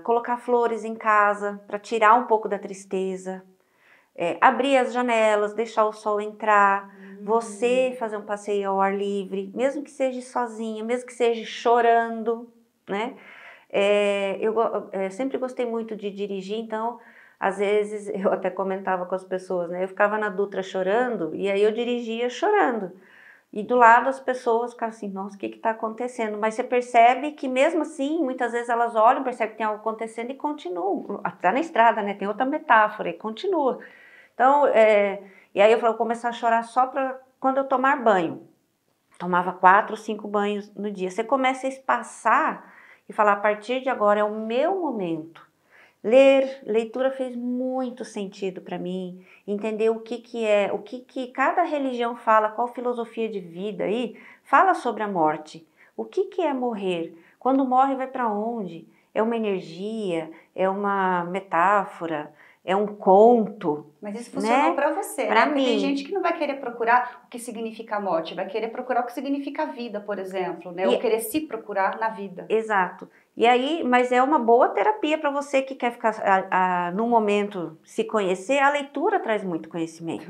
Colocar flores em casa para tirar um pouco da tristeza, abrir as janelas, deixar o sol entrar, você fazer um passeio ao ar livre, mesmo que seja sozinha, mesmo que seja chorando, né? Eu sempre gostei muito de dirigir, então às vezes eu até comentava com as pessoas, né? Eu ficava na Dutra chorando e aí eu dirigia chorando. E do lado as pessoas ficam assim, nossa, o que está acontecendo? Mas você percebe que mesmo assim, muitas vezes elas olham, percebem que tem algo acontecendo e continuam. Está na estrada, né? Tem outra metáfora e continua. Então, e aí eu vou começar a chorar só para quando eu tomar banho. Tomava 4, 5 banhos no dia. Você começa a espaçar e falar, a partir de agora é o meu momento. Leitura fez muito sentido para mim, entender o que cada religião fala, qual filosofia de vida aí, fala sobre a morte. O que é morrer? Quando morre vai para onde? É uma energia? É uma metáfora? É um conto? Mas isso funcionou, né, para você, pra né? mim. Tem gente que não vai querer procurar o que significa a morte, vai querer procurar o que significa a vida, por exemplo, né? Ou querer se procurar na vida. Exato. E aí, mas é uma boa terapia para você que quer ficar no momento se conhecer. A leitura traz muito conhecimento,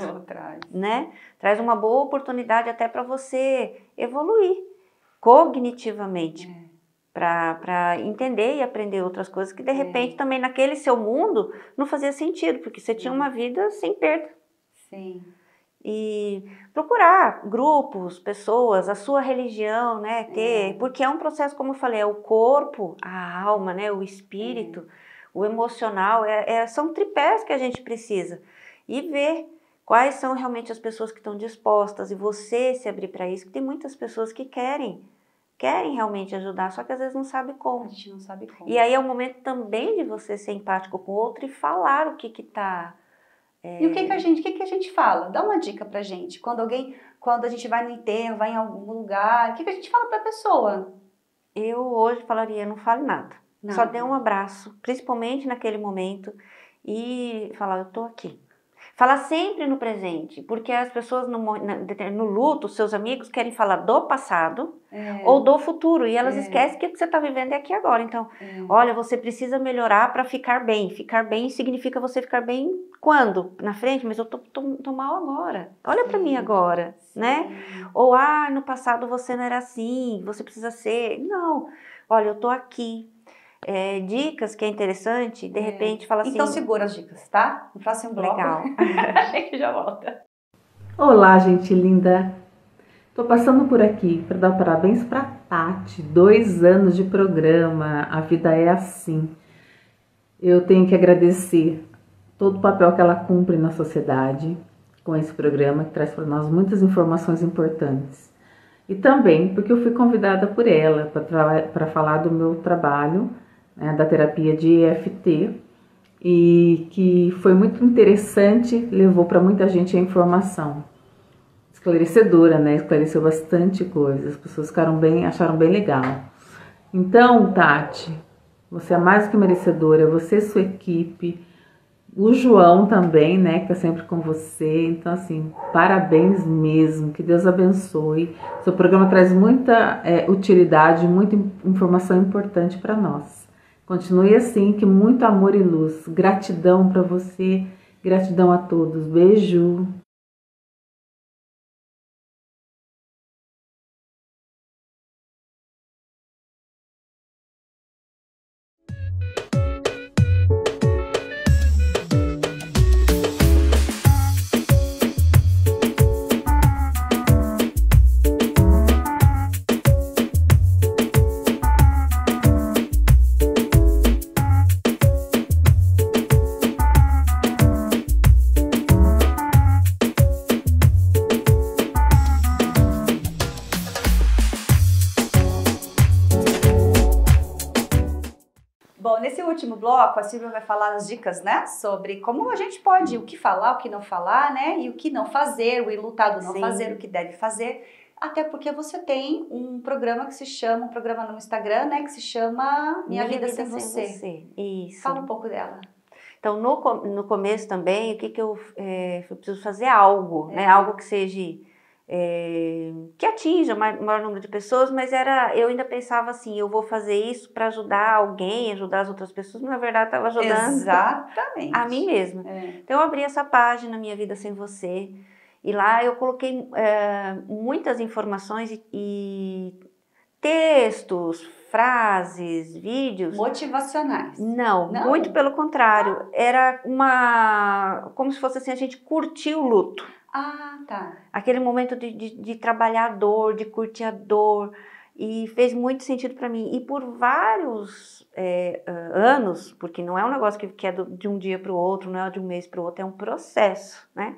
né? Traz uma boa oportunidade até para você evoluir cognitivamente, para entender e aprender outras coisas que de repente também naquele seu mundo não fazia sentido, porque você tinha uma vida sem perda. Sim. E procurar grupos, pessoas, a sua religião, né, porque é um processo, como eu falei, é o corpo, a alma, né, o espírito. o emocional, são tripés que a gente precisa. E ver quais são realmente as pessoas que estão dispostas e você se abrir para isso, porque tem muitas pessoas que querem realmente ajudar, só que às vezes não sabe como. A gente não sabe como. E aí é o momento também de você ser empático com o outro e falar o que está... E o que que a gente fala? Dá uma dica pra gente. Quando a gente vai no enterro, vai em algum lugar, o que a gente fala pra pessoa? Eu hoje falaria, não fale nada. Nada. Só dê um abraço, principalmente naquele momento, e falar, eu tô aqui. Falar sempre no presente, porque as pessoas no luto, seus amigos querem falar do passado ou do futuro, e elas esquecem que o que você está vivendo é aqui agora. Então, olha, você precisa melhorar para ficar bem. Ficar bem significa você ficar bem quando? Na frente, mas eu tô mal agora. Olha para mim agora, né? Ou, no passado você não era assim, você precisa ser. Não, olha, eu tô aqui. Dicas que é interessante, de repente fala assim... Então segura as dicas, tá? No próximo bloco. Legal. A gente já volta. Olá, gente linda. Tô passando por aqui para dar parabéns para Tati. 2 anos de programa, a vida é assim. Eu tenho que agradecer todo o papel que ela cumpre na sociedade com esse programa, que traz para nós muitas informações importantes. E também porque eu fui convidada por ela para falar do meu trabalho, né, da terapia de EFT, e que foi muito interessante, levou para muita gente a informação esclarecedora, né? Esclareceu bastante coisa, as pessoas acharam bem legal. Então, Tati, você é mais que merecedora, você e sua equipe, o João também, né, que tá sempre com você. Então, assim, parabéns mesmo, que Deus abençoe. Seu programa traz muita utilidade, muita informação importante para nós. Continue assim, que muito amor e luz. Gratidão para você, gratidão a todos. Beijo! Bom, nesse último bloco, a Silvia vai falar as dicas, né? Sobre como a gente pode, o que falar, o que não falar, né? E o que não fazer, o ilutado não fazer, o que deve fazer. Até porque você tem um programa que se chama, um programa no Instagram, né? Que se chama Minha Vida Sem Você. Isso. Fala um pouco dela. Então, no começo também, o que eu preciso fazer algo, né? Algo que seja... que atinja o maior número de pessoas, mas eu ainda pensava assim, eu vou fazer isso para ajudar alguém, ajudar as outras pessoas, mas na verdade estava ajudando Exatamente. a mim mesma. Então eu abri essa página, Minha Vida Sem Você, e lá eu coloquei muitas informações e textos, frases, vídeos. Motivacionais. Não, muito pelo contrário. Era como se fosse assim, a gente curtir o luto. Ah, tá. Aquele momento de trabalhar a dor, de curtir a dor, e fez muito sentido para mim. E por vários anos, porque não é um negócio que é de um dia para o outro, não é de um mês para o outro, é um processo, né?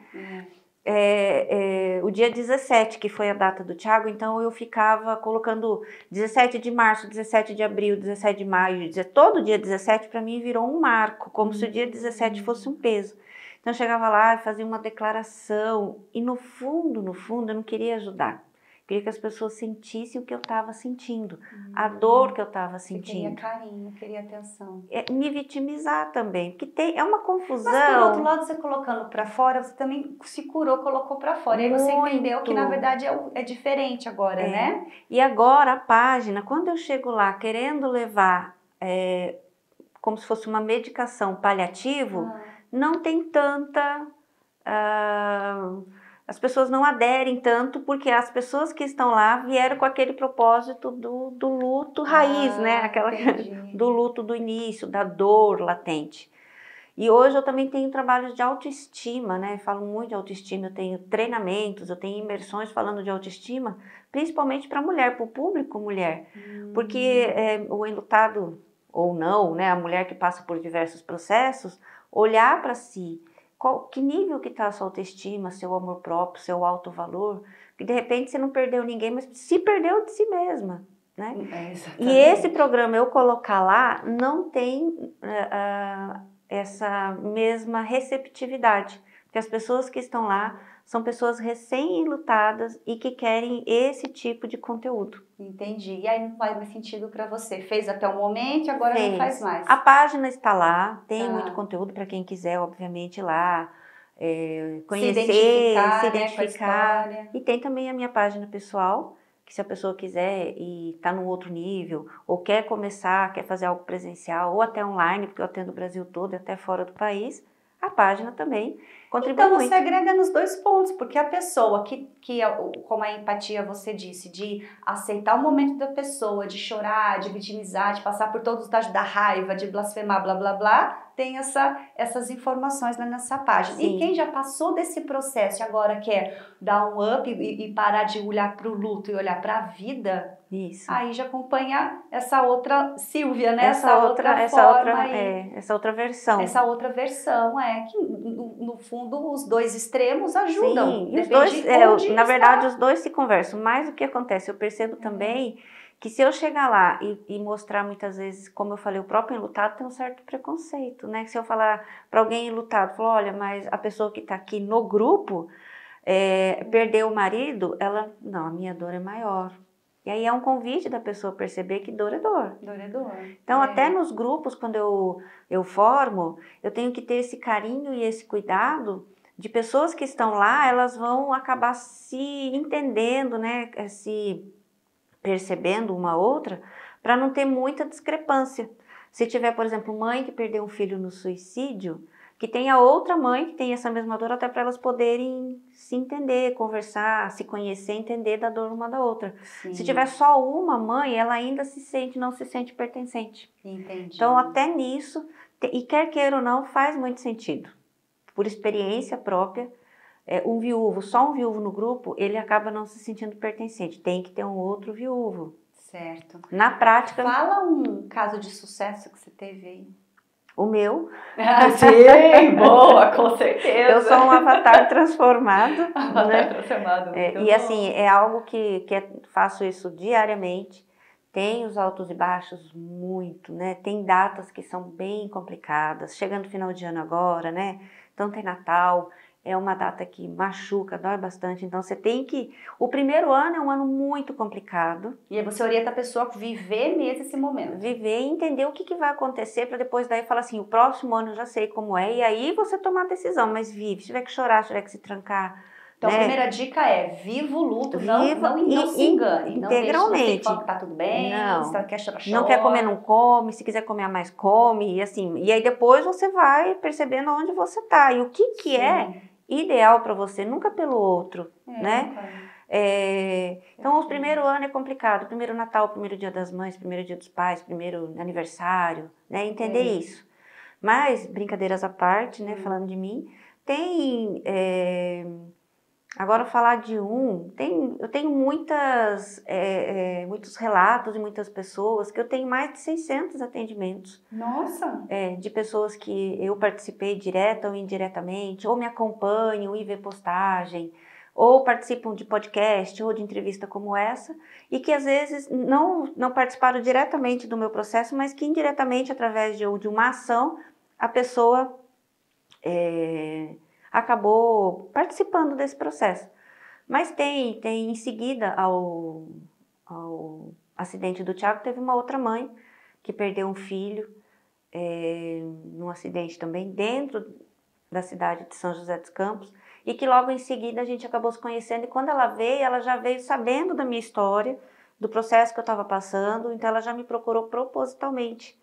O dia 17, que foi a data do Thiago, então eu ficava colocando 17 de março, 17 de abril, 17 de maio, todo dia 17 para mim virou um marco, como se o dia 17 fosse um peso. Então eu chegava lá e fazia uma declaração e no fundo eu não queria ajudar. Queria que as pessoas sentissem o que eu estava sentindo, a dor que eu estava sentindo. Queria carinho, queria atenção. Me vitimizar também, porque é uma confusão. Mas por outro lado, você colocando para fora, você também se curou, colocou para fora. E aí você entendeu que na verdade é diferente agora, né? E agora a página, quando eu chego lá querendo levar como se fosse uma medicação paliativo, não tem tanta... as pessoas não aderem tanto, porque as pessoas que estão lá vieram com aquele propósito do luto raiz, né? Do luto do início, da dor latente. E hoje eu também tenho trabalhos de autoestima, né? Falo muito de autoestima, eu tenho treinamentos, eu tenho imersões falando de autoestima, principalmente para mulher, para o público mulher. Porque o enlutado ou não, né, a mulher que passa por diversos processos, olhar para si, que nível que está a sua autoestima, seu amor próprio, seu alto valor, que de repente você não perdeu ninguém, mas se perdeu de si mesma, né? E esse programa eu colocar lá não tem essa mesma receptividade, porque as pessoas que estão lá são pessoas recém-enlutadas e que querem esse tipo de conteúdo. Entendi. E aí não faz mais sentido para você. Fez até o momento e agora não faz mais. A página está lá, tem muito conteúdo para quem quiser, obviamente, ir lá, conhecer, se identificar. Né, e tem também a minha página pessoal, que se a pessoa quiser e está num outro nível, ou quer começar, quer fazer algo presencial, ou até online, porque eu atendo o Brasil todo e até fora do país, a página também contribui então muito. você agrega nos dois pontos, porque a pessoa que como a empatia você disse, de aceitar o momento da pessoa, de chorar, de vitimizar, de passar por todos os estágios da raiva, de blasfemar, blá blá blá, tem essas informações lá nessa página. Sim. E quem já passou desse processo e agora quer dar um up e parar de olhar para o luto e olhar para a vida, isso. Aí já acompanha essa outra Silvia, né? Essa outra versão. Essa outra versão, que no fundo os dois extremos ajudam. Sim, e os dois, na verdade os dois se conversam. Mas o que acontece, eu percebo também que se eu chegar lá e mostrar muitas vezes, como eu falei, o próprio enlutado tem um certo preconceito, né? Se eu falar para alguém enlutado, falar, olha, mas a pessoa que está aqui no grupo perdeu o marido, não, a minha dor é maior. E aí é um convite da pessoa perceber que dor é dor. Dor é dor. Então, até nos grupos, quando eu formo, eu tenho que ter esse carinho e esse cuidado de pessoas que estão lá, elas vão acabar se entendendo, né? Se percebendo uma outra, para não ter muita discrepância. Se tiver, por exemplo, mãe que perdeu um filho no suicídio, que tenha outra mãe que tenha essa mesma dor, até para elas poderem se entender, conversar, se conhecer, entender da dor uma da outra. Sim. Se tiver só uma mãe, ela ainda não se sente pertencente. Entendi. Então, até nisso, e quer queira ou não, faz muito sentido. Por experiência própria, só um viúvo no grupo, ele acaba não se sentindo pertencente. Tem que ter um outro viúvo. Certo. Na prática... Fala um caso de sucesso que você teve aí. O meu. Sim, boa, com certeza. Eu sou um avatar transformado. Avatar transformado. E assim, é algo que faço isso diariamente. Tem os altos e baixos muito, né? Tem datas que são bem complicadas. Chegando no final de ano agora, né? Então tem Natal. É uma data que machuca, dói bastante. Então você tem que... O primeiro ano é um ano muito complicado. E aí você orienta a pessoa a viver mesmo esse momento. Viver e entender o que vai acontecer para depois daí falar assim, o próximo ano eu já sei como é. E aí você tomar a decisão, mas vive. Se tiver que chorar, se tiver que se trancar. Então né? A primeira dica é viva o luto, não se engane. Integralmente. Não deixe que tá tudo bem, não. se ela quer chorar, chora. Não quer comer, não come. Se quiser comer a mais, come. E assim, e aí depois você vai percebendo onde você tá. E o que é ideal para você, nunca pelo outro, né? Então, o primeiro ano é complicado. Primeiro Natal, primeiro Dia das Mães, primeiro Dia dos Pais, primeiro aniversário, né? Entender isso. Mas, brincadeiras à parte, né? Falando de mim, tem... Agora, falar de eu tenho muitos relatos de muitas pessoas, que eu tenho mais de 600 atendimentos. Nossa! De pessoas que eu participei direta ou indiretamente, ou me acompanham e vê postagem, ou participam de podcast ou de entrevista como essa, e que às vezes não participaram diretamente do meu processo, mas que indiretamente, através de uma ação, a pessoa... acabou participando desse processo. Mas tem em seguida ao acidente do Thiago, teve uma outra mãe que perdeu um filho num acidente também dentro da cidade de São José dos Campos, e que logo em seguida a gente acabou se conhecendo, e quando ela já veio sabendo da minha história, do processo que eu estava passando, então ela já me procurou propositalmente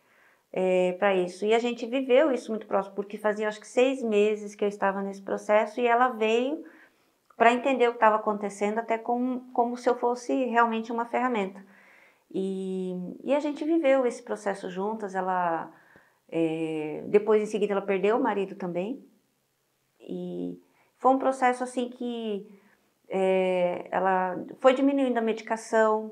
para isso. E a gente viveu isso muito próximo, porque fazia acho que 6 meses que eu estava nesse processo, e ela veio para entender o que estava acontecendo, até como se eu fosse realmente uma ferramenta. E a gente viveu esse processo juntas. Ela depois, em seguida, ela perdeu o marido também, e foi um processo assim que ela foi diminuindo a medicação,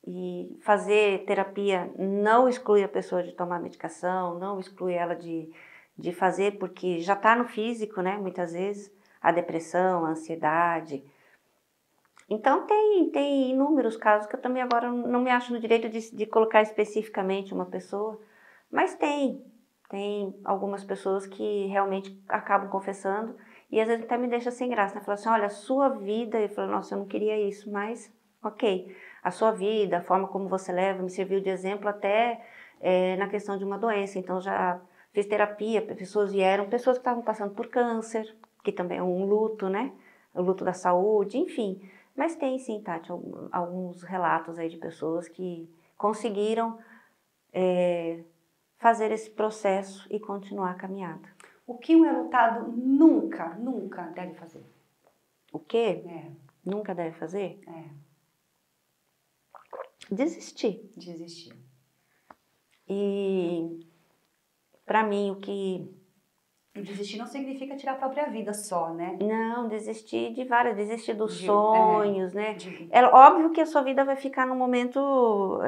E fazer terapia não exclui a pessoa de tomar medicação, não exclui ela de fazer, porque já está no físico, né? Muitas vezes, a depressão, a ansiedade. Então, tem inúmeros casos que eu também agora não me acho no direito de colocar especificamente uma pessoa, mas tem algumas pessoas que realmente acabam confessando e às vezes até me deixa sem graça, né? Fala assim, olha, a sua vida, eu falo, nossa, eu não queria isso, mas ok, a sua vida, a forma como você leva, me serviu de exemplo até na questão de uma doença, então já fiz terapia, pessoas que estavam passando por câncer, que também é um luto, né? O luto da saúde, enfim. Mas tem sim, Tati, alguns relatos aí de pessoas que conseguiram fazer esse processo e continuar a caminhada. O que um enlutado nunca deve fazer? O quê? Nunca deve fazer? Desistir. Desistir. E para mim o que... Desistir não significa tirar a própria vida só, né? Não, desistir dos sonhos, né? De... É óbvio que a sua vida vai ficar num momento,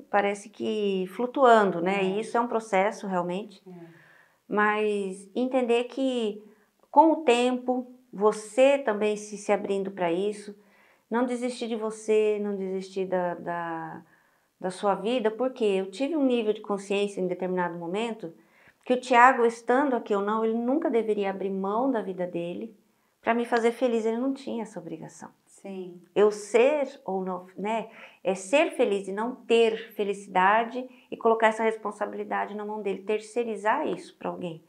parece que flutuando, né? E isso é um processo realmente. Mas entender que com o tempo, você também se abrindo para isso, não desistir de você, não desistir da sua vida, porque eu tive um nível de consciência em determinado momento que o Tiago, estando aqui ou não, ele nunca deveria abrir mão da vida dele para me fazer feliz. Ele não tinha essa obrigação. Sim. Eu ser ou não, né? É ser feliz e não ter felicidade e colocar essa responsabilidade na mão dele, terceirizar isso para alguém.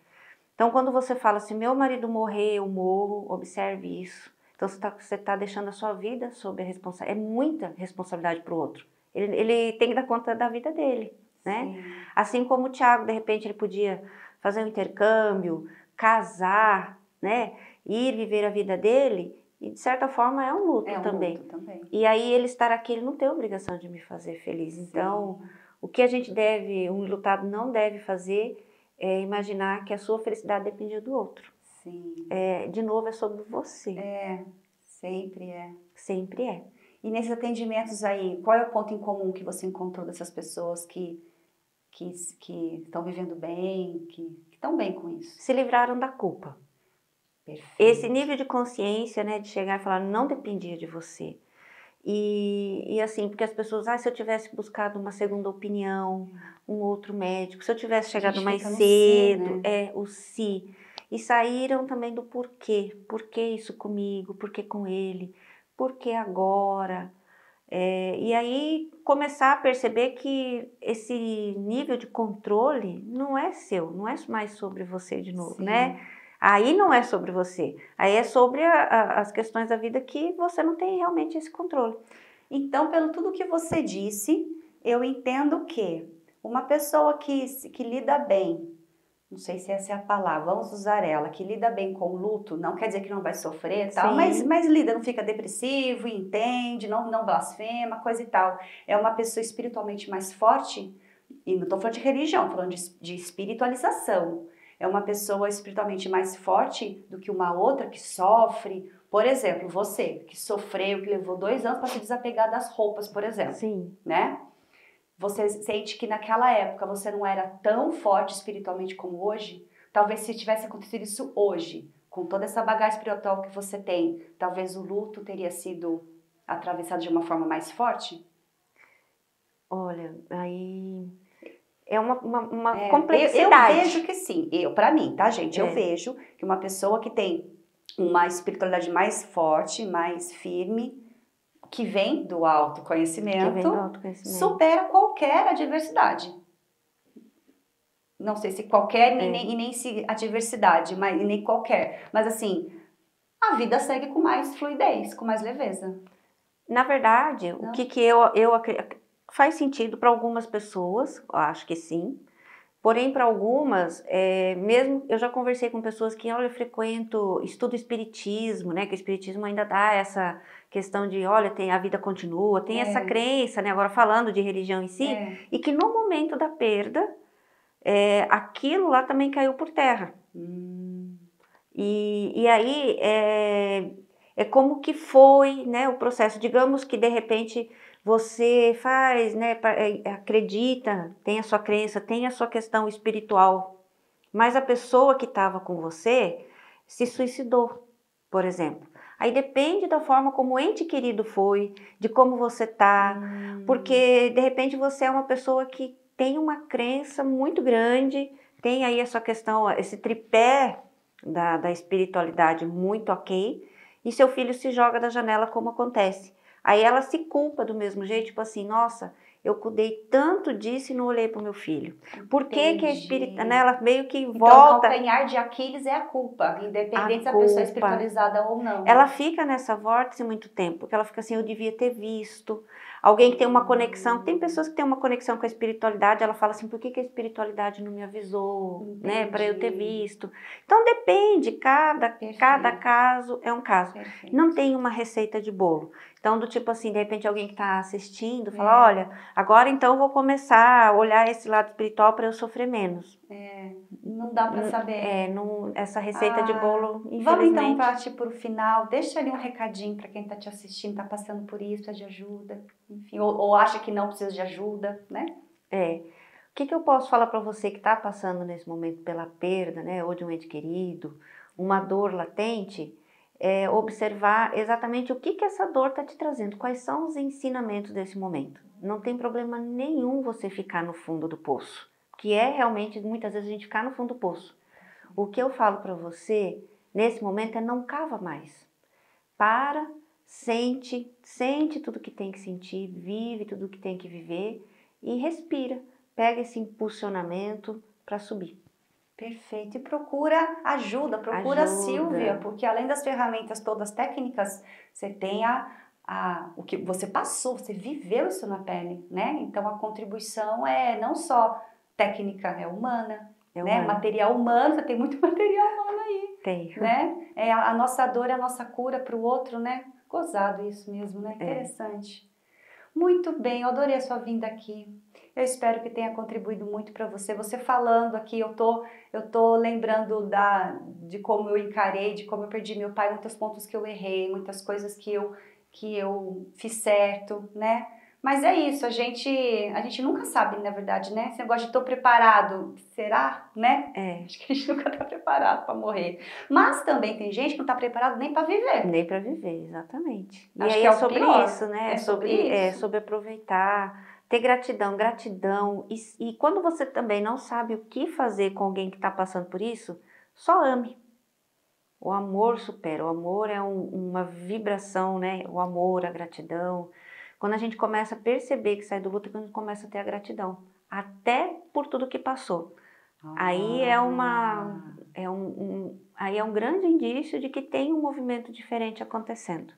Então, quando você fala assim, meu marido morrer, eu morro, observe isso. Então, você tá deixando a sua vida sob a responsabilidade. É muita responsabilidade para o outro. Ele tem que dar conta da vida dele. Né? Assim como o Tiago, de repente, ele podia fazer um intercâmbio, casar, né? Ir viver a vida dele, e de certa forma é um luto também. E aí ele estar aqui, ele não tem obrigação de me fazer feliz. Sim. Então, o que a gente um enlutado não deve fazer é imaginar que a sua felicidade depende do outro. Sim. De novo, é sobre você. Sempre é. Sempre é. E nesses atendimentos aí, qual é o ponto em comum que você encontrou dessas pessoas que estão vivendo bem, que estão bem com isso? Se livraram da culpa. Perfeito. Esse nível de consciência, né, de chegar e falar, não dependia de você. E assim, porque as pessoas, se eu tivesse buscado uma segunda opinião, um outro médico, se eu tivesse chegado mais cedo, né? O se. E saíram também do porquê. Por que isso comigo? Por que com ele? Por que agora? E aí começar a perceber que esse nível de controle não é seu, não é mais sobre você de novo, né? Aí não é sobre você, aí é sobre as questões da vida que você não tem realmente esse controle. Então, pelo tudo que você disse, eu entendo que uma pessoa que lida bem, não sei se essa é a palavra, vamos usar ela, que lida bem com o luto, não quer dizer que não vai sofrer, tal, mas lida, não fica depressivo, entende, não blasfema, coisa e tal. É uma pessoa espiritualmente mais forte, e não estou falando de religião, estou falando de espiritualização. É uma pessoa espiritualmente mais forte do que uma outra que sofre. Por exemplo, você que sofreu, que levou 2 anos para se desapegar das roupas, por exemplo. Sim. Né? Você sente que naquela época você não era tão forte espiritualmente como hoje? Talvez se tivesse acontecido isso hoje, com toda essa bagagem espiritual que você tem, talvez o luto teria sido atravessado de uma forma mais forte? Olha, aí é uma complexidade. Eu vejo que sim, pra mim, tá, gente? Eu vejo que uma pessoa que tem uma espiritualidade mais forte, mais firme, que vem do autoconhecimento, supera qualquer adversidade. Não sei se qualquer e nem se adversidade, mas nem qualquer. Mas assim, a vida segue com mais fluidez, com mais leveza. Na verdade, o que eu faz sentido para algumas pessoas, eu acho que sim. Porém, para algumas, mesmo eu já conversei com pessoas que, olha, eu frequento, estudo espiritismo, né? Que o espiritismo ainda dá essa questão de, olha, a vida continua, tem essa crença, né? Agora falando de religião em si, e que no momento da perda, aquilo lá também caiu por terra. E aí, é como que foi, né, o processo. Digamos que, de repente, você faz, né, acredita, tem a sua crença, tem a sua questão espiritual, mas a pessoa que estava com você se suicidou, por exemplo. Aí depende da forma como o ente querido foi, de como você tá, porque de repente você é uma pessoa que tem uma crença muito grande, tem aí essa questão, esse tripé da espiritualidade muito ok, e seu filho se joga da janela como acontece. Aí ela se culpa do mesmo jeito, tipo assim, nossa, eu cuidei tanto disso e não olhei para o meu filho. Por que a espiritualidade, né, ela meio que volta... Então, o calcanhar de Aquiles é a culpa, independente se a pessoa é espiritualizada ou não. Ela fica nessa vórtice muito tempo, porque ela fica assim, eu devia ter visto. Alguém que tem uma conexão, tem pessoas que têm uma conexão com a espiritualidade, ela fala assim, por que a espiritualidade não me avisou, né, para eu ter visto? Então depende, cada caso é um caso. Perfeito. Não tem uma receita de bolo. Então, do tipo assim, de repente alguém que está assistindo fala, olha, agora então eu vou começar a olhar esse lado espiritual para eu sofrer menos. Não dá para saber. Essa receita de bolo, infelizmente... Vamos então partir para o final. Deixa ali um recadinho para quem está te assistindo, está passando por isso, precisa de ajuda, enfim, ou acha que não precisa de ajuda, né? O que eu posso falar para você que está passando nesse momento pela perda, né, ou de um ente querido, uma dor latente, observar exatamente o que essa dor está te trazendo, quais são os ensinamentos desse momento. Não tem problema nenhum você ficar no fundo do poço, que é realmente, muitas vezes, a gente ficar no fundo do poço. O que eu falo para você, nesse momento, é não cava mais. Para, sente tudo que tem que sentir, vive tudo que tem que viver e respira. Pega esse impulsionamento para subir. Perfeito. E procura ajuda, procura a Silvia, porque além das ferramentas todas técnicas, você tem o que você passou, você viveu isso na pele, né? Então a contribuição é não só técnica, é humana, né? Material humano, você tem muito material humano aí. Tem. Né? A nossa dor é a nossa cura para o outro, né? Gozado isso mesmo, né? Interessante. Muito bem, eu adorei a sua vinda aqui. Eu espero que tenha contribuído muito para você. Você falando aqui, eu tô lembrando de como eu encarei, de como eu perdi meu pai, muitos pontos que eu errei, muitas coisas que eu fiz certo, né? Mas é isso, a gente nunca sabe, na verdade, né? Esse negócio de tô preparado, será, né? Acho que a gente nunca tá preparado para morrer. Mas também tem gente que não tá preparado nem para viver. Nem para viver, exatamente. Acho e aí que é sobre isso, né? É sobre aproveitar, ter gratidão. E quando você também não sabe o que fazer com alguém que está passando por isso, só ame. O amor supera, o amor é uma vibração, né? O amor, a gratidão. Quando a gente começa a perceber que sai do luto, quando a gente começa a ter a gratidão, até por tudo que passou. Aí aí é um grande indício de que tem um movimento diferente acontecendo.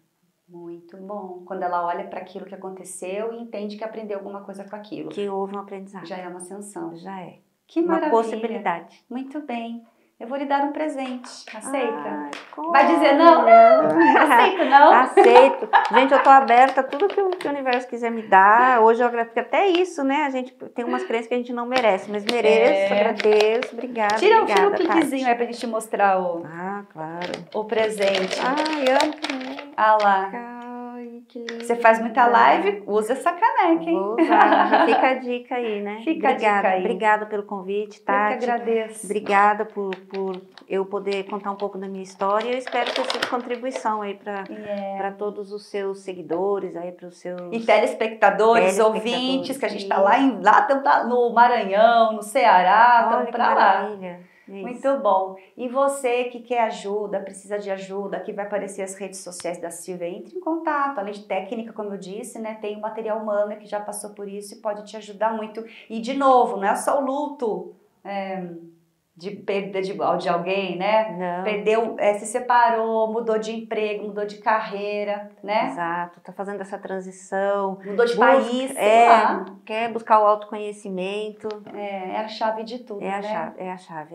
Muito bom. Quando ela olha para aquilo que aconteceu e entende que aprendeu alguma coisa com aquilo. Que houve um aprendizado. Já é uma ascensão. Já é. Que maravilha. Uma possibilidade. Muito bem. Eu vou lhe dar um presente. Aceita? Ai, vai dizer não? Aceito, não? Aceito. Gente, eu tô aberta a tudo que o universo quiser me dar. Hoje eu agradeço. Até isso, né? A gente tem umas crenças que a gente não merece, mas mereço, agradeço. Obrigada. Tira um cliquezinho aí pra gente mostrar claro. O presente. Ai, amo também. Ah lá. Ai, que lindo. Você faz muita live, usa essa caneca, hein? Vou usar. Já fica a dica aí, né? Fica a dica aí. Obrigada pelo convite, Tati. Eu que agradeço. Obrigada por eu poder contar um pouco da minha história. Eu espero ter sido contribuição aí para todos os seus seguidores, aí para os seus... E telespectadores, ouvintes, que a gente está lá no Maranhão, no Ceará, estamos para lá. Maravilha. Muito bom. E você que quer ajuda, precisa de ajuda, aqui vai aparecer as redes sociais da Silvia, entre em contato. Além de técnica, como eu disse, né, tem o material humano que já passou por isso e pode te ajudar muito. E de novo, não é só o luto de perda de alguém, né? Não. Perdeu, se separou, mudou de emprego, mudou de carreira, né? Exato, tá fazendo essa transição. Mudou de país, quer buscar o autoconhecimento. É a chave de tudo, né? É a chave,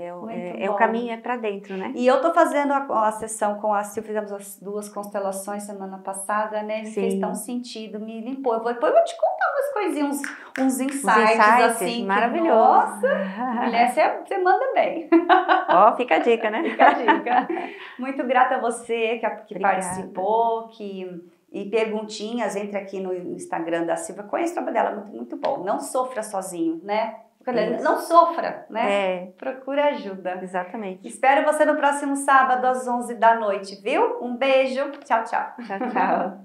o caminho é para dentro, né? E eu tô fazendo a sessão com a Sil, fizemos as 2 constelações semana passada, né? Me fez tão sentido, me limpou. Depois eu vou te contar umas coisinhas, uns insights assim. Maravilhoso. Nossa, mulher, você manda bem. Fica a dica, né? Fica a dica. Muito grata a você que participou, que E perguntinhas, entre aqui no Instagram da Silvia, conhece o trabalho dela, muito, muito bom. Não sofra sozinho, né? Não sofra, né? Procura ajuda. Exatamente. Espero você no próximo sábado às 11 da noite, viu? Um beijo. Tchau, tchau. Tchau, tchau.